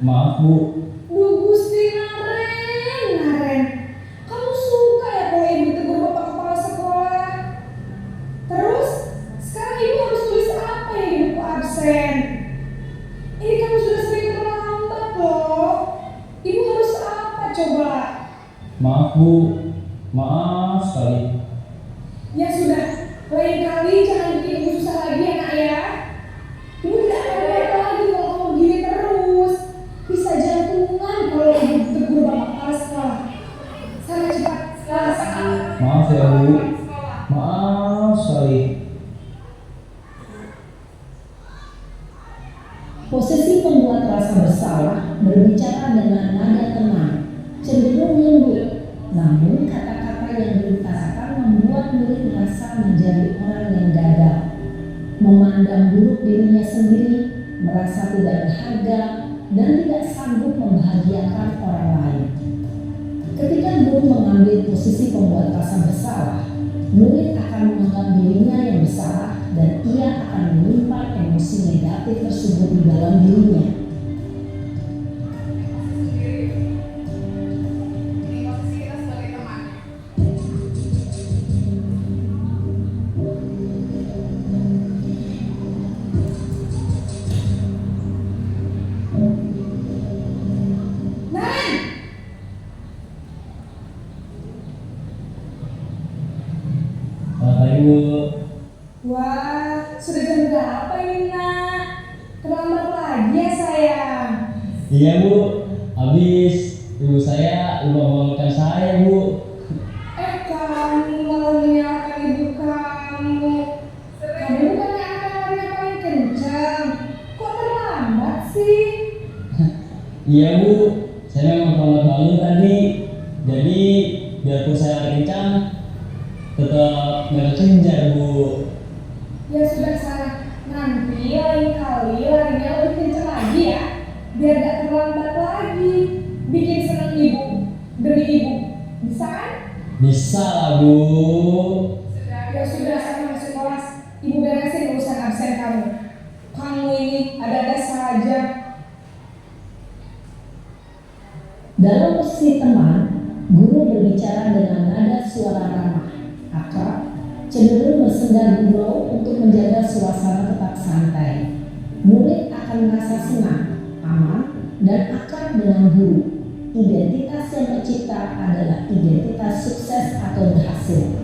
F: Maaf Bu,
B: Duh, Gusti Naren. Kamu suka ya kalau ibu tegur bapak kepala sekolah? Terus, sekarang ibu harus tulis apa ya di buku absen? Ini kamu sudah sering terlambat loh. Ibu harus apa coba?
F: maaf Bu, maaf sekali.
B: Ya sudah, lain kali jangan bikin ibu susah lagi ya nak ya. Ibu tidak akan bayar lagi kalau kamu begini terus. Bisa jantungan kalau ibu tegur bapak kepala sekolah. Sana cepat kelas.
F: Maaf ya Bu,
D: Sekolah.
F: maaf sekali.
E: Posisi pembuat rasa bersalah berbicara dengan nada tenang, cenderung lembut, namun kata-kata yang diutarakan membuat murid merasa menjadi orang yang gagal, memandang buruk dirinya sendiri, merasa tidak berharga, dan tidak sanggup membahagiakan orang lain. Ketika guru mengambil posisi pembuat rasa bersalah, murid akan menganggap dirinya yang bersalah dan ia akan menyimpan emosi negatif tersebut di dalam dirinya.
D: Ini posisi kita sebagai teman.
B: Naren,
F: Iya Bu, habis ibu saya lupa membangunkan saya Bu.
D: Kamu malah menyalahkan ibu kamu. Kamu bukannya anak yang paling kencang. Kok terlambat sih?
F: Iya Bu, saya memang terlambat bangun tadi. Jadi biarpun saya lari kencang, tetap gak kekejar Bu.
D: Ya sudah sana. Nanti lain kali larinya lebih kencang lagi ya. Biar gak terlambat lagi. Bikin seneng ibu demi ibu. Bisa kan?
F: Bisa lah Bu.
D: Ya sudah sana masuk kelas. Ibu beresin urusan absen kamu. Kamu ini ada-ada saja.
E: Dalam posisi teman, guru berbicara dengan nada suara ramah, akrab, cenderung bersenggan gurau untuk menjaga suasana tetap santai. Murid akan merasa senang, aman, dan akrab dengan guru. Identitas yang tercipta adalah identitas sukses atau berhasil.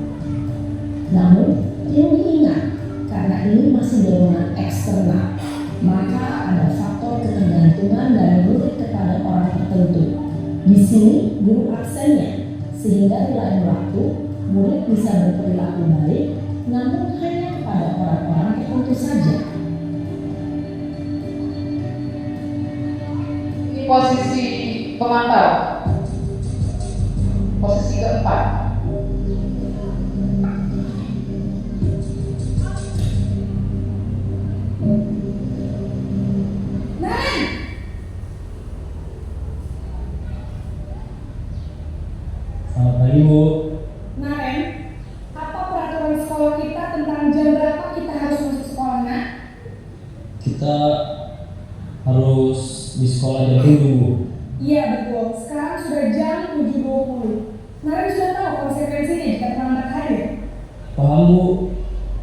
E: Namun, perlu diingat, karena ini masih dorongan eksternal, maka ada faktor ketergantungan dari murid kepada orang tertentu. Di sini guru aksennya, sehingga di lain waktu murid bisa berperilaku baik, namun hanya kepada orang-orang tertentu saja.
A: Ini posisi pemantau. Posisi keempat.
D: Naren!
F: Selamat pagi Bu.
D: Naren, apa peraturan sekolah kita tentang jam berapa kita harus masuk sekolah, Nak?
F: Kita harus di sekolah jam 7 Bu.
D: Iya betul, sekarang sudah jam 7.20. Naren sudah tahu konsekuensinya jika terlambat hadir.
F: Paham Bu,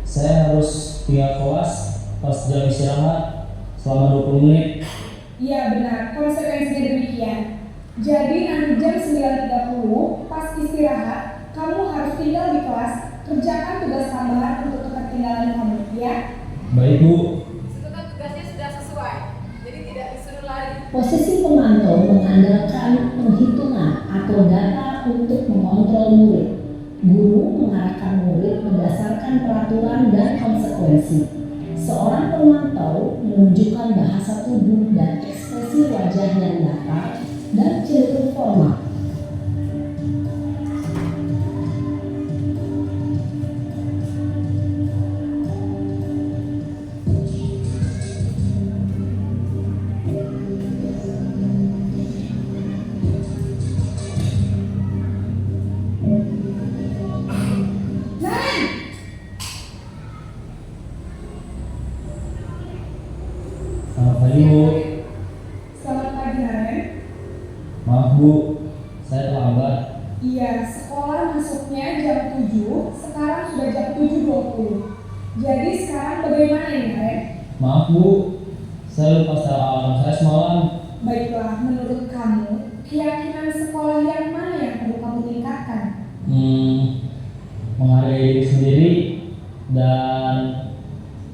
F: saya harus tinggal kelas pas jam istirahat selama 20 menit.
D: Iya benar, konsekuensinya demikian. Jadi nanti jam 9.30 pas istirahat, kamu harus tinggal di kelas, kerjakan tugas tambahan untuk ketertinggalan kamu, ya?
F: Baik Bu.
D: Sebetulnya tugasnya sudah sesuai, jadi tidak disuruh lari.
E: Posisi pemantau mengandalkan penghitungan atau data untuk mengontrol murid. Guru mengarahkan murid berdasarkan peraturan dan konsekuensi. Seorang pemantau menunjukkan bahasa tubuh dan ekspresi wajah yang datar dan cenderung formal.
D: Naren!
F: Selamat pagi Bu.
D: Selamat pagi Naren.
F: Maaf Bu, saya terlambat.
D: Iya, sekolah masuknya jam 7, sekarang sudah jam 7.20. Jadi sekarang bagaimana ini Naren?
F: Maaf Bu, saya lupa setel alarm saya semalam.
D: Baiklah, menurut kamu, keyakinan sekolah yang mana yang perlu kamu tingkatkan?
F: Menghargai diri sendiri dan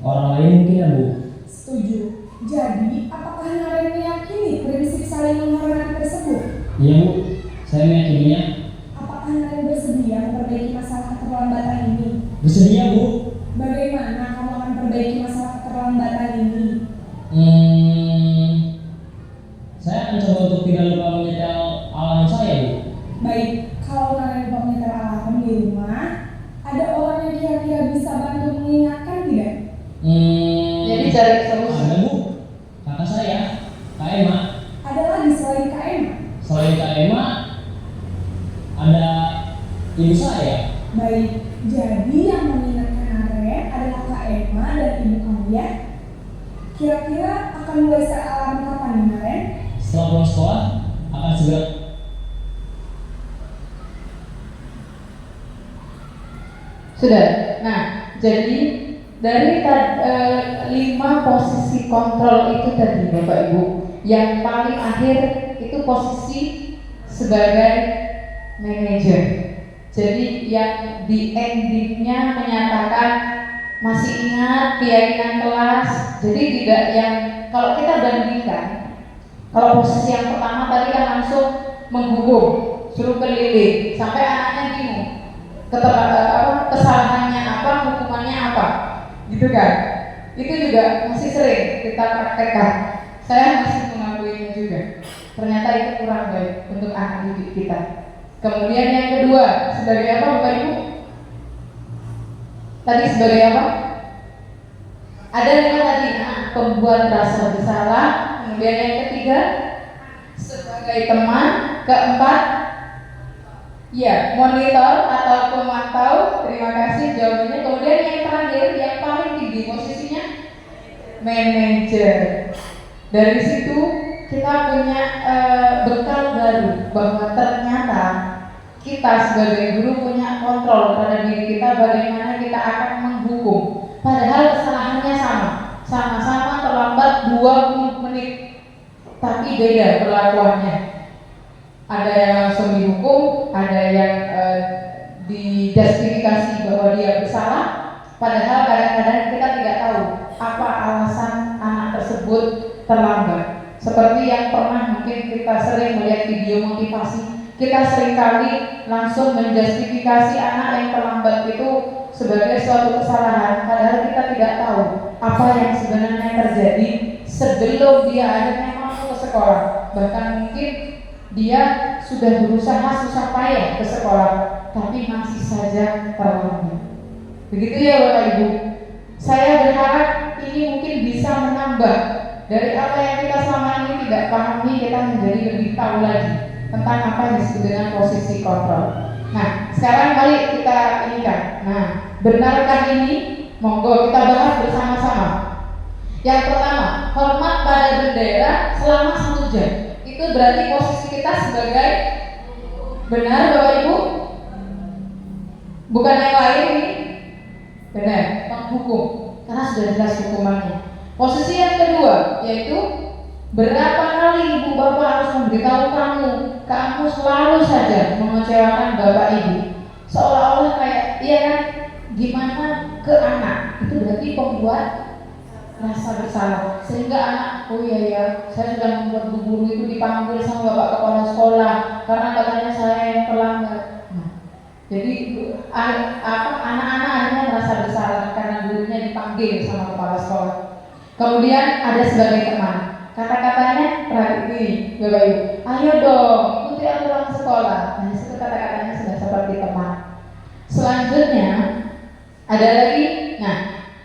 F: orang lain mungkin ya Bu.
D: Setuju. Jadi, apakah Naren meyakini prinsip saling menghormati tersebut?
F: Iya Bu, saya meyakininya.
D: Apakah Naren bersedia memperbaiki masalah keterlambatan ini?
F: Bersedia Bu.
D: Bagaimana kamu akan perbaiki masalah keterlambatan ini?
F: Saya akan coba untuk tidak lupa menyetel alarm saya Bu.
D: Baik, kalau Naren lupa menyetel alarm di rumah, ada orang yang kira-kira bisa bantu mengingatkan tidak?
A: Jadi cari solusi.
F: Ada Bu, kakak saya, Kak Emma.
D: Ada lagi selain Kak Emma?
F: Selain Kak Emma, ada ibu saya.
D: Baik, jadi yang mengingatkan Naren adalah Kak Emma dan ibu kamu ya? Kira-kira akan mulai set alarm kapan nih Naren?
F: Setelah pulang sekolah, akan segera.
A: Sudah. Nah, jadi dari 5 posisi kontrol itu tadi Bapak Ibu, yang paling akhir itu posisi sebagai manajer. Jadi yang di endingnya menyatakan masih ingat keyakinan kelas. Jadi tidak yang, kalau kita bandingkan Kalau posisi yang pertama tadi kan langsung menghukum, suruh keliling, sampai anaknya bingung, kesalahannya apa, hukumannya apa, gitu kan? Itu juga masih sering kita praktekkan. Saya masih mengakuinya juga. Ternyata itu kurang baik untuk anak didik kita. Kemudian yang kedua, sebagai apa Bapak Ibu? Tadi sebagai apa? Ada 5 tadi, pembuat rasa bersalah. Kemudian yang ketiga, sebagai teman. Keempat, ya, monitor atau pemantau. Terima kasih jawabannya. Kemudian yang terakhir, yang paling tinggi posisinya, manajer. Dari situ kita punya bekal baru bahwa ternyata kita sebagai guru punya kontrol pada diri kita bagaimana kita akan menghukum. Padahal kesalahannya sama-sama terlambat 20 menit, tapi beda perlakuannya. Ada yang langsung dihukum, ada yang dijustifikasi bahwa dia bersalah. Padahal kadang-kadang kita tidak tahu apa alasan anak tersebut terlambat. Seperti yang pernah mungkin kita sering melihat video motivasi, kita seringkali langsung menjustifikasi anak yang terlambat itu sebagai suatu kesalahan, padahal kita tidak tahu apa yang sebenarnya terjadi sebelum dia akhirnya masuk ke sekolah. Bahkan mungkin dia sudah berusaha susah payah ke sekolah, tapi masih saja terlambat. Begitu ya Bapak Ibu. Saya berharap ini mungkin bisa menambah dari apa yang kita selama ini tidak pahami, kita menjadi lebih tahu lagi tentang apa yang disebut dengan posisi kontrol. Nah, sekarang mari kita inikan. Nah, benarkah ini? Monggo kita bahas bersama-sama. Yang pertama, hormat pada bendera selama 1 jam. Itu berarti posisi kita sebagai benar Bapak Ibu? Bukan yang lain ini? Benar, menghukum. Karena sudah jelas hukumannya. Posisi yang kedua yaitu berapa kali ibu bapak harus memberitahu kamu selalu saja mengecewakan bapak ibu, seolah-olah kayak iya kan, gimana ke anak. Itu berarti pembuat rasa bersalah, sehingga anak, oh iya ya, saya sudah membuat bu guru itu dipanggil sama bapak kepala sekolah karena katanya saya yang terlambat. Jadi anak-anak akhirnya merasa bersalah karena gurunya dipanggil sama kepala sekolah. Kemudian ada sebagai teman, kata-katanya ini Bapak Ibu, ayo dong ikuti aturan sekolah. Nah, itu kata-katanya sudah seperti teman. Selanjutnya ada lagi, nah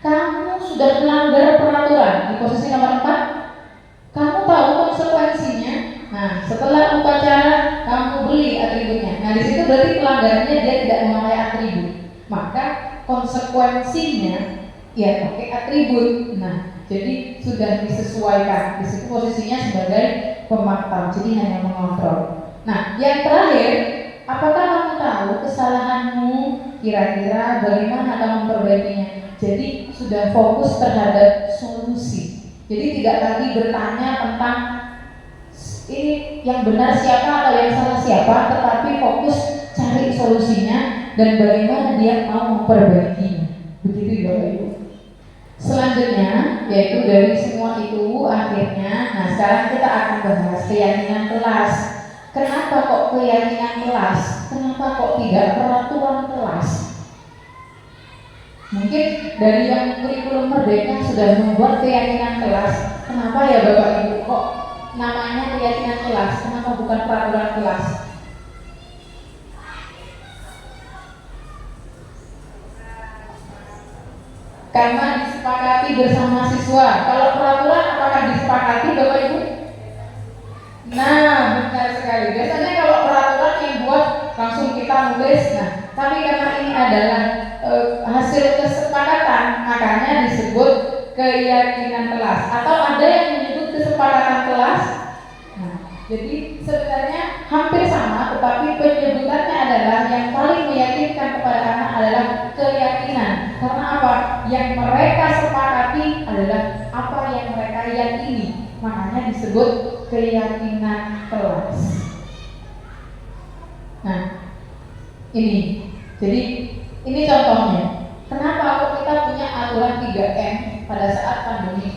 A: kamu sudah melanggar peraturan di posisi nomor 4. Kamu tahu konsekuensinya. Nah, setelah upacara kamu beli atributnya. Nah, di situ berarti pelanggarannya dia tidak memakai atribut. Maka konsekuensinya ya pakai atribut. Nah, jadi sudah disesuaikan. Di situ posisinya sebagai pemantau, jadi hanya mengontrol. Nah, yang terakhir, apakah kamu tahu kesalahanmu? Kira-kira bagaimana kamu memperbaikinya? Jadi sudah fokus terhadap solusi. Jadi tidak lagi bertanya tentang ini yang benar siapa atau yang salah siapa, tetapi fokus cari solusinya dan bagaimana dia mau memperbaikinya. Begitu Bapak Ibu. Selanjutnya yaitu dari semua itu akhirnya, nah sekarang kita akan bahas keyakinan kelas. Kenapa kok keyakinan kelas? Kenapa kok tidak peraturan kelas? Mungkin dari yang kurikulum merdeka sudah membuat keyakinan kelas. Kenapa ya Bapak Ibu kok namanya keyakinan kelas? Kenapa bukan peraturan kelas? Karena disepakati bersama siswa. Kalau peraturan apakah disepakati Bapak Ibu? Nah, benar sekali. Biasanya kalau peraturan yang buat langsung kita nulis. Nah, tapi karena ini adalah hasil kesepakatan, makanya disebut keyakinan kelas. Atau ada yang menyebut kesepakatan kelas. Nah, jadi sebenarnya hampir sama, tetapi penyebutannya adalah yang paling meyakinkan kepada anak adalah keyakinan. Karena apa? Yang mereka sepakati adalah apa yang mereka yakini. Makanya disebut keyakinan kelas. Nah, ini. Jadi ini contohnya. Kenapa kita punya aturan 3M? pada saat pandemi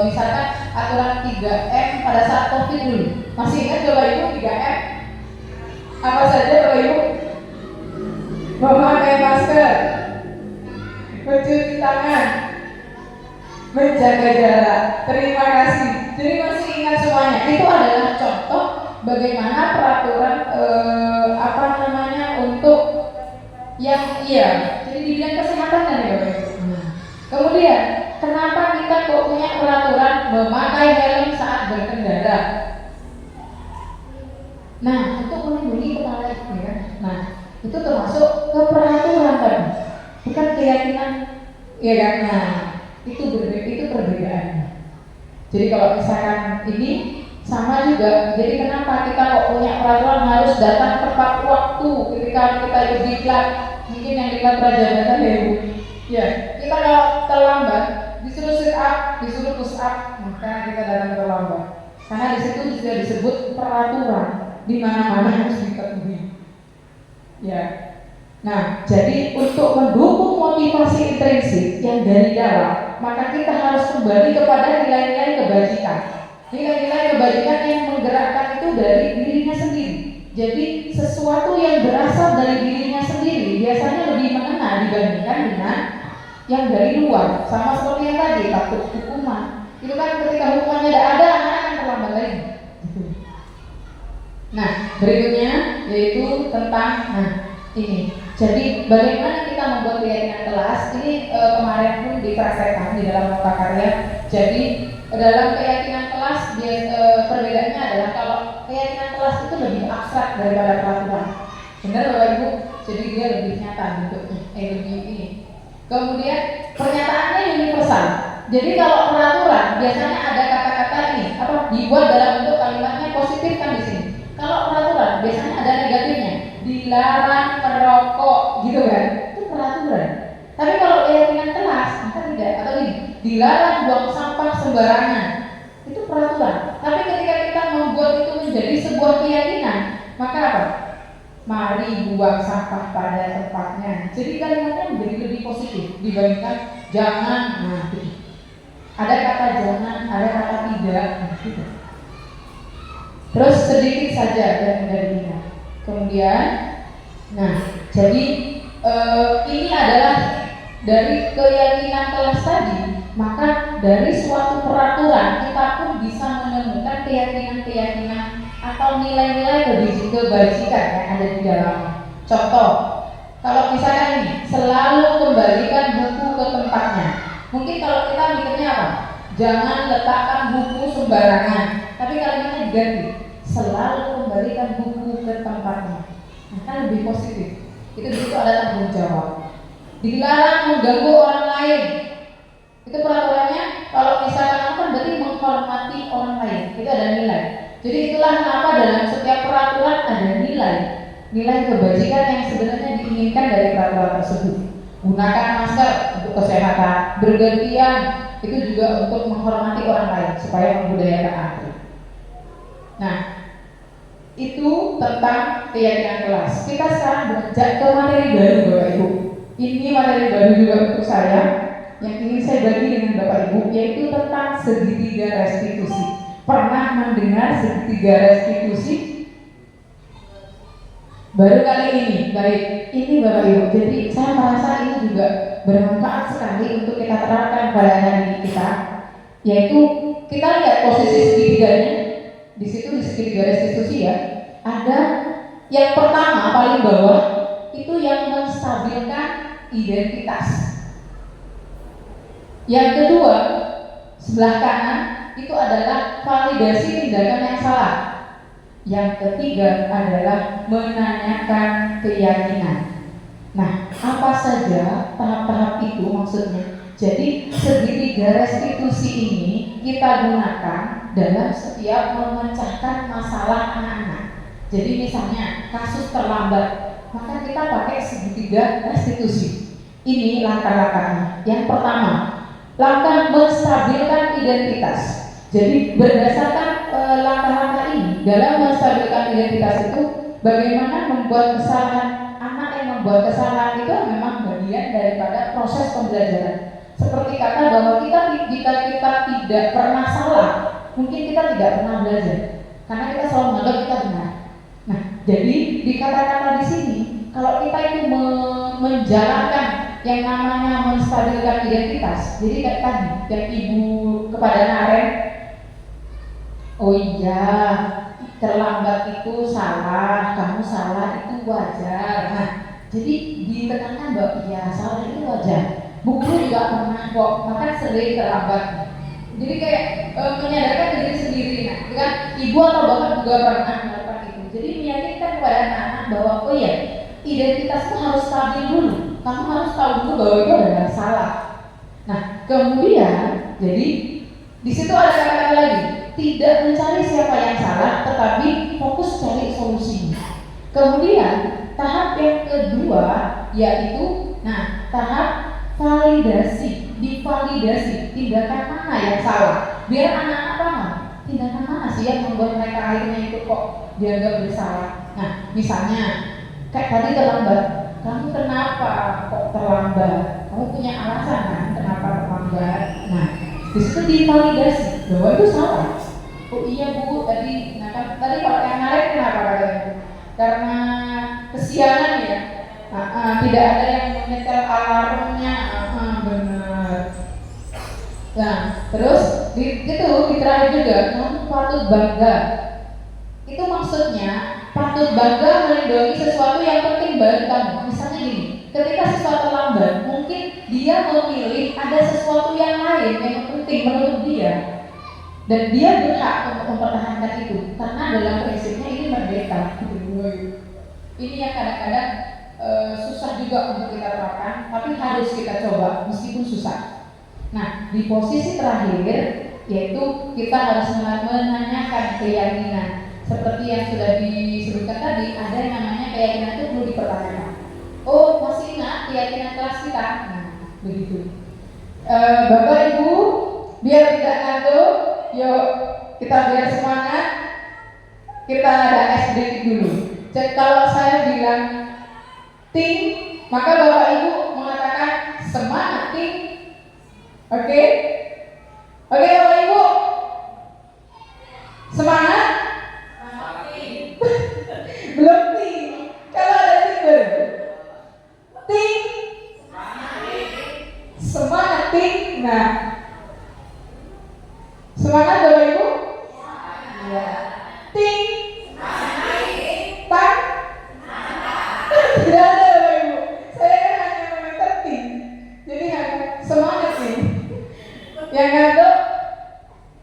A: misalkan aturan 3M pada saat COVID dulu. Masih ingat Bapak Ibu 3M? Apa saja Bapak Ibu? Memakai masker, mencuci tangan, menjaga jarak. Terima kasih. Jadi masih ingat semuanya. Itu adalah contoh bagaimana peraturan untuk yang jadi di bidang kesehatan kan ya Bapak Ibu. Kemudian kenapa kita kok punya peraturan memakai helm saat berkendara? Nah, untuk melindungi kepala itu ya. Nah, itu termasuk keperaturan kan, bukan keyakinan ya kan. Nah, itu perbedaannya. Jadi kalau misalkan ini sama juga, jadi kenapa kita kok punya peraturan harus datang tepat waktu ketika kita ikut diklat, mungkin yang diklat Rajabatan ya Bu. Ya, kita kalau terlambat disuruh sit up, disuruh push up, maka kita datang terlambat. Karena di situ sudah disebut peraturan di mana-mana harus dipenuhi. Ya. Nah, jadi untuk mendukung motivasi intrinsik yang dari dalam, maka kita harus kembali kepada nilai-nilai kebajikan. Nilai-nilai kebajikan yang menggerakkan itu dari dirinya sendiri. Jadi sesuatu yang berasal dari dirinya sendiri biasanya lebih mengena dibandingkan dengan yang dari luar. Sama seperti yang tadi, takut hukuman. Itu kan ketika hukumannya tidak ada, anak akan terlambat lagi. Nah, berikutnya yaitu tentang ini. Jadi bagaimana kita membuat keyakinan kelas? Ini kemarin pun dipraktekkan di dalam nota karya. Jadi dalam keyakinan kelas perbedaannya adalah kalau keyakinan kelas itu lebih abstrak daripada peraturan. Benar Bapak Ibu? Jadi dia lebih nyata bentuknya, lebih ini. Kemudian pernyataannya universal. Jadi kalau peraturan biasanya ada kata-kata ini dibuat dalam bentuk kalimatnya positif kan di sini. Kalau peraturan biasanya ada negatifnya, dilarang merokok gitu kan, itu peraturan. Tapi kalau keyakinan kelas maka tidak, atau ini dilarang buang sampah sembarangan, itu peraturan. Tapi ketika kita membuat itu menjadi sebuah keyakinan, maka apa? Mari buang sampah pada tempatnya. Jadi kalimatnya menjadi lebih positif dibandingkan jangan. Nah, ada kata jangan, ada kata tidak. Gitu. Terus sedikit saja dan menjadinya. Kemudian, jadi ini adalah dari keyakinan kelas tadi. Maka dari suatu peraturan kita pun bisa menemukan keyakinan-keyakinan atau nilai-nilai kebajikan yang ada di dalamnya. Contoh, kalau misalnya ini selalu kembalikan buku ke tempatnya. Mungkin kalau kita mikirnya apa? Jangan letakkan buku sembarangan. Tapi kalimatnya diganti, selalu kembalikan buku ke tempatnya. Kan lebih positif. Itu disitu ada tanggung jawab. Dilarang mengganggu orang lain. Itu peraturannya. Kalau misalkan kan berarti menghormati orang lain. Itu ada nilai. Jadi itulah kenapa dalam setiap peraturan ada nilai kebajikan yang sebenarnya diinginkan dari peraturan tersebut. Gunakan masker untuk kesehatan, bergantian itu juga untuk menghormati orang lain supaya membudayakan antri. Nah, itu tentang keyakinan kelas. Kita sekarang beranjak ke materi baru Bapak Ibu. Ini materi baru juga untuk saya yang ingin saya bagi dengan Bapak Ibu, yaitu tentang segitiga restitusi. Pernah mendengar segitiga restitusi? Baru kali ini, baik. Ini Bapak Ibu. Jadi saya merasa ini juga bermanfaat sekali untuk kita terapkan pada hari kita, yaitu kita lihat posisi segitiganya. Di situ di segitiga restitusi ya, ada yang pertama paling bawah itu yang menstabilkan identitas. Yang kedua sebelah kanan itu adalah validasi tindakan yang salah. Yang ketiga adalah menanyakan keyakinan. Nah, apa saja tahap-tahap itu maksudnya? Jadi segitiga restitusi ini kita gunakan dalam setiap memecahkan masalah anak-anak. Jadi misalnya kasus terlambat, maka kita pakai segitiga restitusi. Ini langkah-langkahnya. Yang pertama, langkah menstabilkan identitas. Jadi berdasarkan langkah-langkah ini dalam menstabilkan identitas itu, bagaimana membuat kesalahan anak yang membuat kesalahan itu memang bagian daripada proses pembelajaran. Seperti kata bahwa jika kita tidak pernah salah, mungkin kita tidak pernah belajar, karena kita selalu menganggap kita benar. Nah, jadi di kata-kata di sini, kalau kita itu menjalankan yang namanya menstabilkan identitas, jadi kayak tadi yang ibu kepada Naren, oh iya, terlambat itu salah, kamu salah itu wajar. Nah, jadi ditekankan bahwa iya salah itu wajar. Buku juga pernah kok, maka sering terlambat. Jadi kayak menyadarkan diri sendiri, nah, kan ibu atau bapak juga pernah melakukan itu. Jadi meyakinkan kepada anak-anak bahwa oh iya, identitasmu harus stabil dulu. Kamu harus tahu dulu bahwa itu adalah salah. Nah, kemudian jadi di situ ada kata-kata lagi, tidak mencari siapa yang salah, tetapi fokus cari solusinya. Kemudian tahap yang kedua yaitu, nah, tahap validasi, divalidasi tindakan mana yang salah, biar anak-anak paham tindakan mana sih yang membuat mereka akhirnya itu kok dianggap bersalah. Nah, misalnya kayak tadi terlambat, kamu kenapa kok terlambat? Kamu punya alasan kan kenapa terlambat? Nah, di situ divalidasi bahwa itu salah. Oh iya bu, tadi kalau yang narik kenapa katanya? Karena kesiangan ya. Tidak ada yang menyetel alarmnya. Benar. Nah, terus itu di terakhir juga, kamu patut bangga. Itu maksudnya patut bangga melindungi sesuatu yang penting bagi kamu. Misalnya gini, ketika sesuatu lambat, mungkin dia memilih ada sesuatu yang lain yang penting menurut dia, dan dia berhak untuk mempertahankan itu karena dalam prinsipnya ini merdeka. Ini yang kadang-kadang susah juga untuk kita terapkan, tapi harus kita coba meskipun susah. Nah, di posisi terakhir yaitu kita harus menanyakan keyakinan. Seperti yang sudah disebutkan tadi, ada yang namanya keyakinan itu perlu dipertanyakan. Oh, masih ingat keyakinan kelas kita? Nah, begitu. Bapak Ibu, biar tidak ngantuk, yuk kita biar semangat. Kita ada ice break dulu. Jadi kalau saya bilang ting, maka Bapak Ibu mengatakan semangat ting. Oke? Oke Bapak Ibu, semangat? Belum ting. Kalau ada ting, ting, semangat ting. Nah, semangat Bapak Ibu? Ya. Ting, tang, tidak ada Bapak Ibu. Saya kan hanya meminta ting. Jadi hanya semangat ting. Yang ngantuk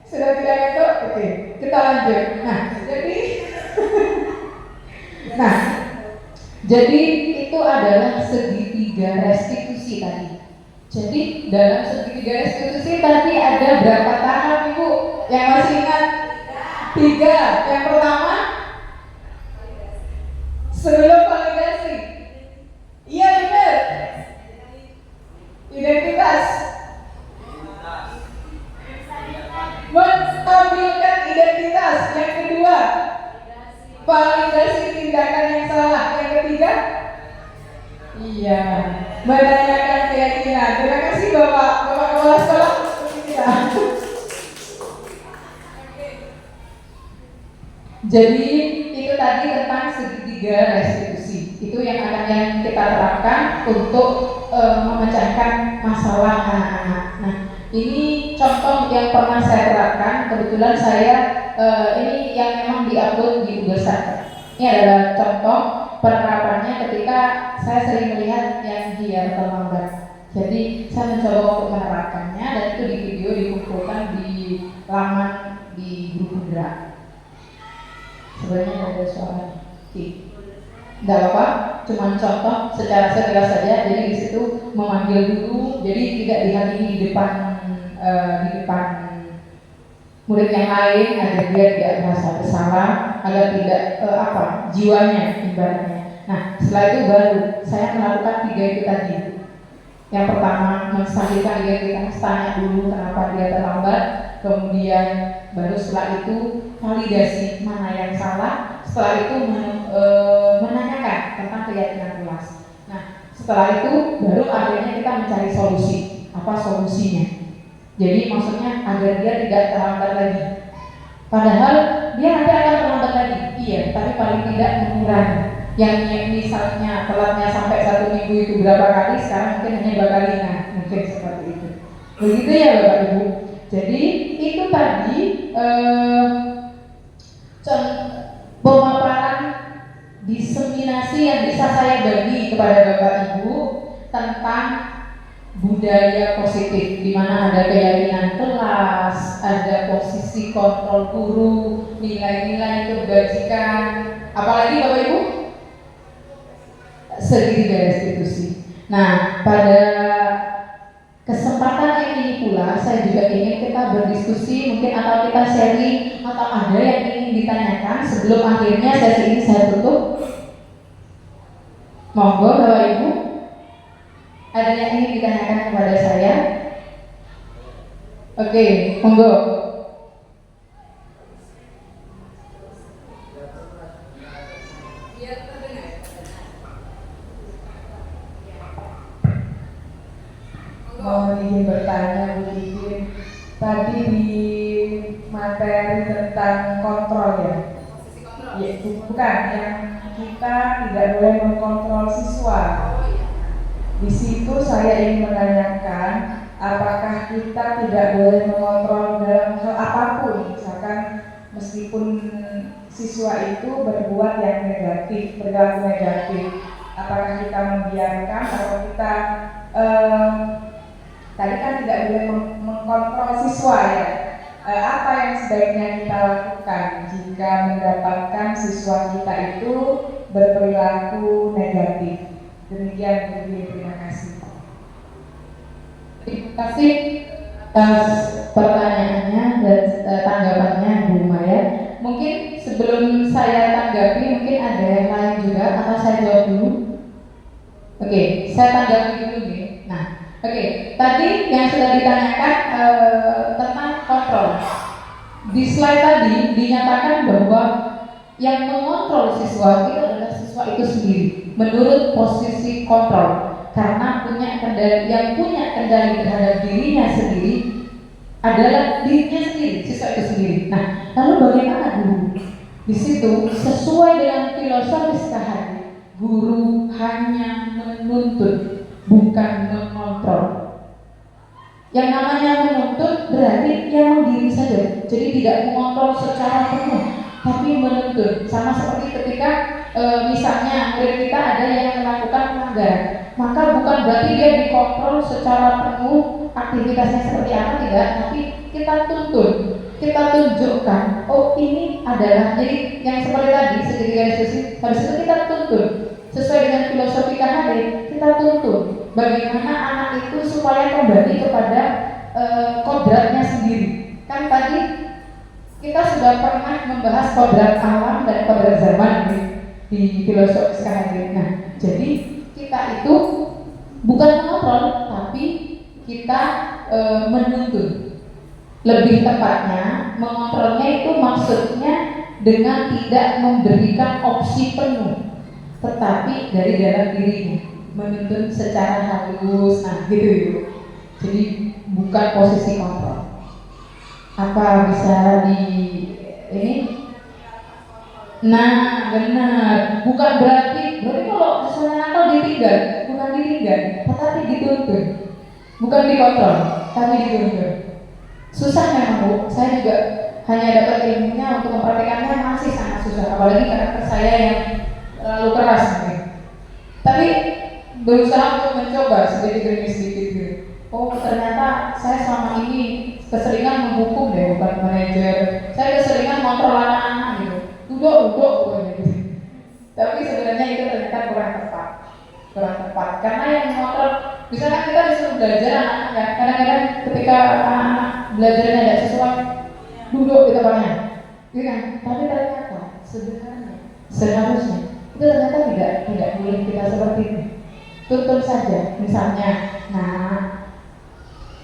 A: sudah tidak ngantuk, oke, kita lanjut. Jadi itu adalah segitiga restitusi tadi. Jadi dalam segitiga restitusi tadi ada berapa tahap Ibu? Yang masih ingat? 3. Yang pertama sebelum validasi. Iya benar. Identitas. Menstabilkan identitas. Yang kedua, validasi tindakan yang salah. Yang ketiga, iya, menanyakan keyakinan. Terima kasih Bapak Kepala Sekolah. Jadi itu tadi tentang segitiga restitusi. Itu yang akan kita terapkan untuk memecahkan masalah anak-anak. Nah, ini contoh yang pernah saya terapkan. Kebetulan saya ini yang memang diupload di Google Server. Ini adalah contoh penerapannya ketika saya sering melihat yang dia terlambat. Jadi saya mencoba untuk menerapkannya dan itu di video dikumpulkan di laman di grup gerak. Sebenarnya ada suara tidak apa, cuma contoh secara sekilas saja. Jadi di situ memanggil dulu, jadi tidak dihakimi di depan murid yang lain agar dia tidak merasa bersalah, agar tidak jiwanya ibaratnya. Nah, setelah itu baru saya melakukan 3 itu tadi. Yang pertama, menstabilkan identitas, tanya dulu kenapa dia terlambat. Kemudian baru setelah itu validasi mana yang salah. Setelah itu menanyakan tentang keyakinan kelas. Nah, setelah itu baru akhirnya kita mencari solusi. apa solusinya. Jadi maksudnya agar dia tidak terlambat lagi. Padahal dia nanti akan terlambat lagi, iya, tapi paling tidak mengurangi. Yang misalnya telatnya sampai 1 minggu itu berapa kali, sekarang mungkin hanya 2 kali, nah mungkin seperti itu. Begitu ya Bapak Ibu. Jadi itu tadi pemaparan diseminasi yang bisa saya bagi kepada Bapak Ibu tentang budaya positif, di mana ada keyakinan kelas, ada posisi kontrol guru, nilai-nilai kebajikan, apalagi Bapak Ibu segitiga restitusi. Nah, pada kesempatan yang ini pula saya juga ingin kita berdiskusi, mungkin atau kita sharing, atau ada yang ingin ditanyakan sebelum akhirnya sesi ini saya tutup. Monggo Bapak Ibu, ada yang ingin ditanyakan kepada saya? Oke, monggo.
B: Mau ingin bertanya Bu Titin, tadi di materi tentang kontrol ya,
D: Posisi kontrol.
B: ya bukan yang kita tidak boleh mengkontrol siswa. Di situ saya ingin menanyakan, apakah kita tidak boleh mengontrol dalam hal apapun, misalkan meskipun siswa itu berbuat yang negatif, berlaku negatif, apakah kita membiarkan atau kita tadi kan tidak boleh mengkontrol siswa ya. Apa yang sebaiknya kita lakukan jika mendapatkan siswa kita itu berperilaku negatif? Demikian Bu, terima kasih.
A: Terima kasih atas pertanyaannya dan tanggapannya Bu Maya. Mungkin sebelum saya tanggapi, mungkin ada yang lain juga atau saya jawab dulu. Oke, saya tanggapi dulu nih. Nah, oke, tadi yang sudah ditanyakan tentang kontrol. Di slide tadi dinyatakan bahwa yang mengontrol siswa itu adalah siswa itu sendiri menurut posisi kontrol, karena yang punya kendali terhadap dirinya sendiri adalah dirinya sendiri, siswa itu sendiri. Nah, lalu bagaimana guru? Di situ sesuai dengan filosofis KHD, guru hanya menuntut, bukan mengontrol. Yang namanya menuntut berarti dia mandiri saja, jadi tidak mengontrol secara penuh, tapi menuntut. Sama seperti ketika misalnya murid kita ada yang melakukan pelanggaran, maka bukan berarti dia dikontrol secara penuh aktivitasnya seperti apa, tidak, tapi kita tuntut, kita tunjukkan, oh ini adalah, jadi yang seperti tadi segitiga diskusi, habis itu kita tuntut sesuai dengan filosofi KHD, kita tuntut bagaimana anak itu supaya kembali kepada kodratnya sendiri. Kan tadi kita sudah pernah membahas kodrat alam dan kodrat zaman di filosofi KHD. Nah, jadi kita itu bukan mengontrol, tapi kita menuntut. Lebih tepatnya, mengontrolnya itu maksudnya dengan tidak memberikan opsi penuh, tetapi dari dalam dirinya, menuntut secara halus, nah gitu itu. Jadi bukan posisi kontrol. Apa bisa di ini? Nah, benar. Bukan berarti kalau misalnya nakal ditinggal, bukan ditinggal, tetapi dituntut. Bukan dikontrol, tapi dituntut. Susah memang Bu. Saya juga hanya dapat ilmunya untuk mempraktikannya masih sangat susah, apalagi karakter saya yang terlalu keras mungkin. Tapi berusaha untuk mencoba sedikit demi sedikit gitu. Oh ternyata saya selama ini keseringan menghukum deh, bukan manajer. Saya keseringan kontrol anak-anak gitu. Duduk pokoknya gitu. Tapi sebenarnya itu ternyata kurang tepat. Karena yang mengontrol, misalnya kita disuruh belajar anak-anak ya, kadang-kadang ketika anak-anak belajarnya tidak sesuai, duduk di tempatnya, gitu kan? Tapi ternyata sebenarnya seharusnya itu ternyata tidak boleh kita seperti itu. Tuntut saja, misalnya, nah,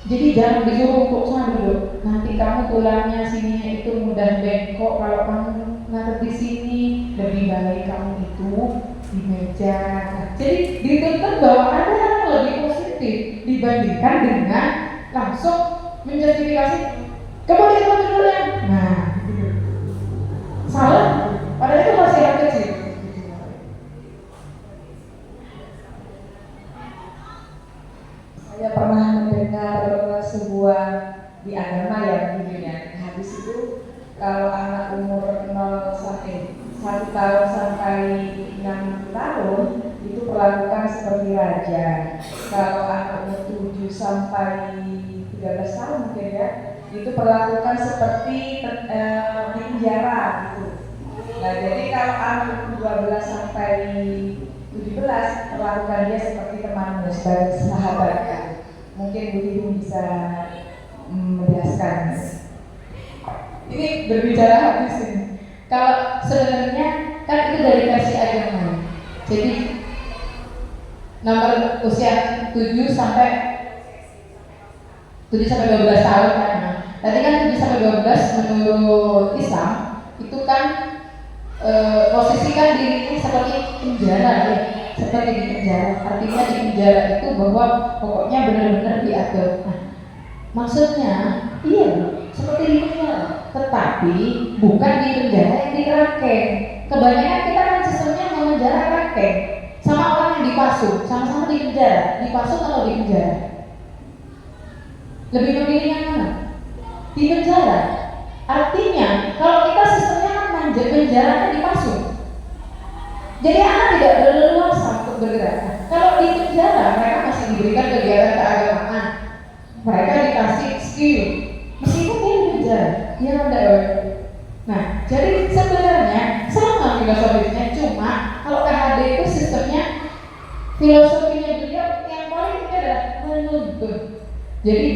A: jadi jangan disuruh untuk sana dulu. Nanti kamu tulangnya sini itu mudah bengkok kalau kamu ngadep di sini, lebih baik kamu itu di meja. Nah, jadi dituntut bahwa ada yang lebih positif positif dibandingkan dengan langsung menjustifikasi kemudian dulu ya. Nah, gitu. Salah. Padahal itu masih yang kecil.
B: Saya pernah mendengar sebuah di agama ya begini ya, hadis itu kalau anak umur 1 tahun sampai 6 tahun itu perlakukan seperti raja. Kalau anak umur 7 sampai 13 tahun mungkin ya, itu perlakukan seperti di penjara gitu. Nah jadi kalau anak umur 12 sampai 17 perlakukan dia seperti temanmu, sebagai sahabat ya. Mungkin Bu Ibu bisa menjelaskan.
A: Ini berbicara hadis ini. Kalau sebenarnya kan itu dari versi agama. Jadi nomor usia 7 sampai 12 tahun kan. Nah, tadi kan 7 sampai 12 menurut Islam itu kan posisikan dirinya seperti penjara ya. Seperti di penjara. Artinya di penjara itu bahwa pokoknya benar-benar diatur. Nah, maksudnya iya seperti di penjara, tetapi bukan di penjara yang di Kerangkeng. Kebanyakan kita kan sistemnya memenjara Kerangkeng sama orang yang dipasung, sama-sama di penjara, dipasung atau di penjara. Lebih memilih yang mana? Di penjara. Artinya kalau kita sistemnya kan penjaranya dipasung, jadi anak tidak berleluasa untuk bergerak. Nah, kalau di penjara mereka masih diberikan kegiatan keagamaan, mereka dikasih skill, meskipun dia di penjara, dia ada. Nah, jadi sebenarnya sama filosofisnya, cuma kalau KHD itu sistemnya filosofinya beliau yang paling penting adalah menuntun. Jadi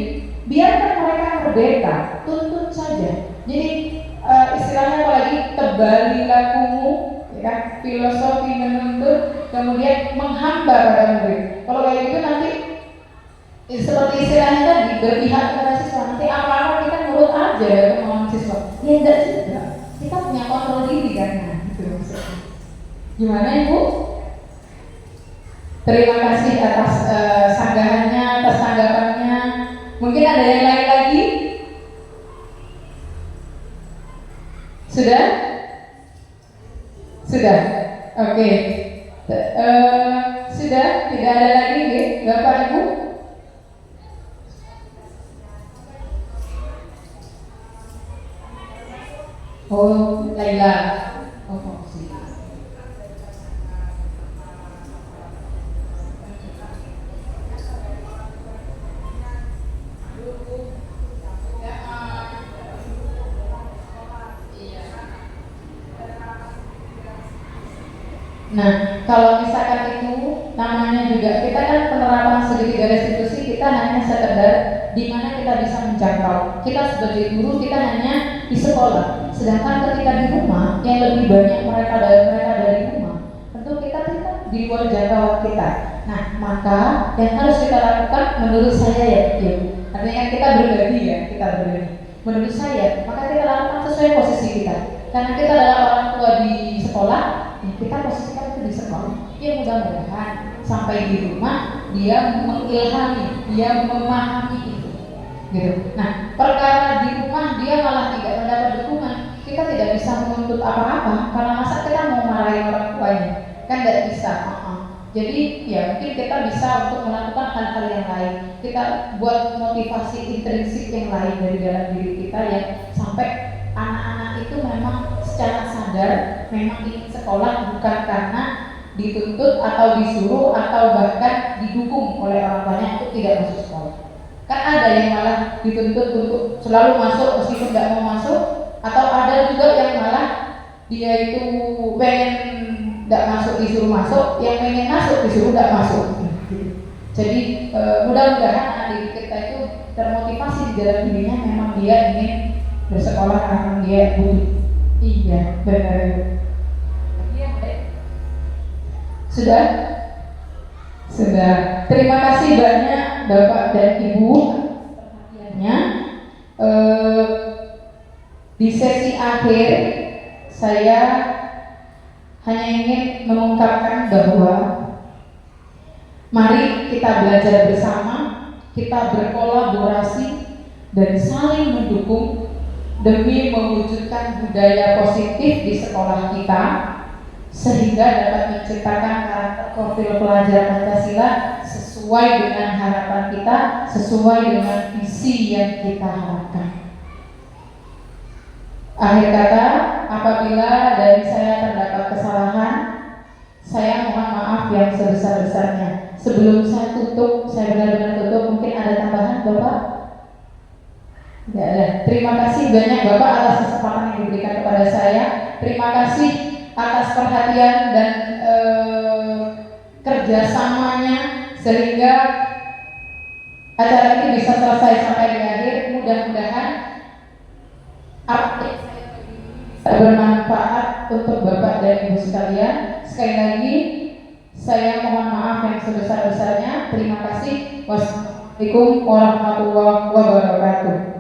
A: biarkan mereka merdeka, tuntun saja. Jadi istilahnya apalagi tebali lakumu, ya kan? Filosofi menuntun, kemudian menghamba pada murid. Kalau kayak gitu nanti seperti istilahnya tadi berpihak kepada siswa, nanti apa-apa kita nurut aja ya kemauan siswa. Ya enggak juga, kita punya kontrol diri kan, nah, gitu maksudnya. Gimana Ibu? Terima kasih atas sanggahannya, atas tanggapannya. Mungkin ada yang lain lagi? Sudah? Sudah? Oke. Sudah? Tidak ada lagi ya? Bapak Ibu? Oh, Laila. Oh, sih. Nah, kalau misalkan itu namanya juga kita kan penerapan segitiga restitusi, kita hanya sekedar di mana kita bisa menjangkau. Kita sebagai guru kita hanya di sekolah, sedangkan ketika di rumah yang lebih banyak mereka dari rumah, tentu kita di luar jangkauan kita. Nah, maka yang harus kita lakukan menurut saya ya, artinya kita berbagi ya, kita berbagi. Menurut saya, maka kita lakukan sesuai posisi kita. Karena kita adalah orang tua di sekolah, ya kita posisikan itu di sekolah. Ya mudah-mudahan sampai di rumah dia mengilhami, dia memahami itu, gitu. Nah, perkara di rumah dia malah tidak mendapat dukungan, kita tidak bisa menuntut apa-apa. Karena masa kita mau marahin orang tuanya, kan tidak bisa. Jadi ya mungkin kita bisa untuk melakukan hal-hal yang lain. Kita buat motivasi intrinsik yang lain dari dalam diri kita yang sampai anak-anak itu memang secara sadar memang ingin sekolah bukan karena dituntut atau disuruh atau bahkan didukung oleh orang tuanya untuk tidak masuk sekolah. Kan ada yang malah dituntut untuk selalu masuk meskipun tidak mau masuk, atau ada juga yang malah dia itu pengen tidak masuk disuruh masuk, yang pengen masuk disuruh tidak masuk. Jadi mudah-mudahan anak didik kita itu termotivasi di dalam dirinya memang dia ingin bersekolah karena dia butuh. Iya, benar. Sudah? Sudah. Terima kasih banyak Bapak dan Ibu perhatiannya. Di sesi akhir saya hanya ingin mengungkapkan bahwa Mari kita belajar bersama, kita berkolaborasi dan saling mendukung demi mewujudkan budaya positif di sekolah kita sehingga dapat menciptakan karakter profil pelajar Pancasila sesuai dengan harapan kita, sesuai dengan visi yang kita harapkan. Akhir kata, apabila dari saya terdapat kesalahan, saya mohon maaf yang sebesar-besarnya. Sebelum saya tutup, saya benar-benar tutup, mungkin ada tambahan Bapak? Tidak ada. Terima kasih banyak Bapak atas kesempatan yang diberikan kepada saya. Terima kasih atas perhatian dan kerjasamanya sehingga acara ini bisa selesai sampai di akhir. Mudah-mudahan apa yang saya bagi ini bisa bermanfaat untuk Bapak dan Ibu sekalian. Sekali lagi saya mohon maaf yang sebesar-besarnya. Terima kasih. Wassalamualaikum warahmatullahi wabarakatuh.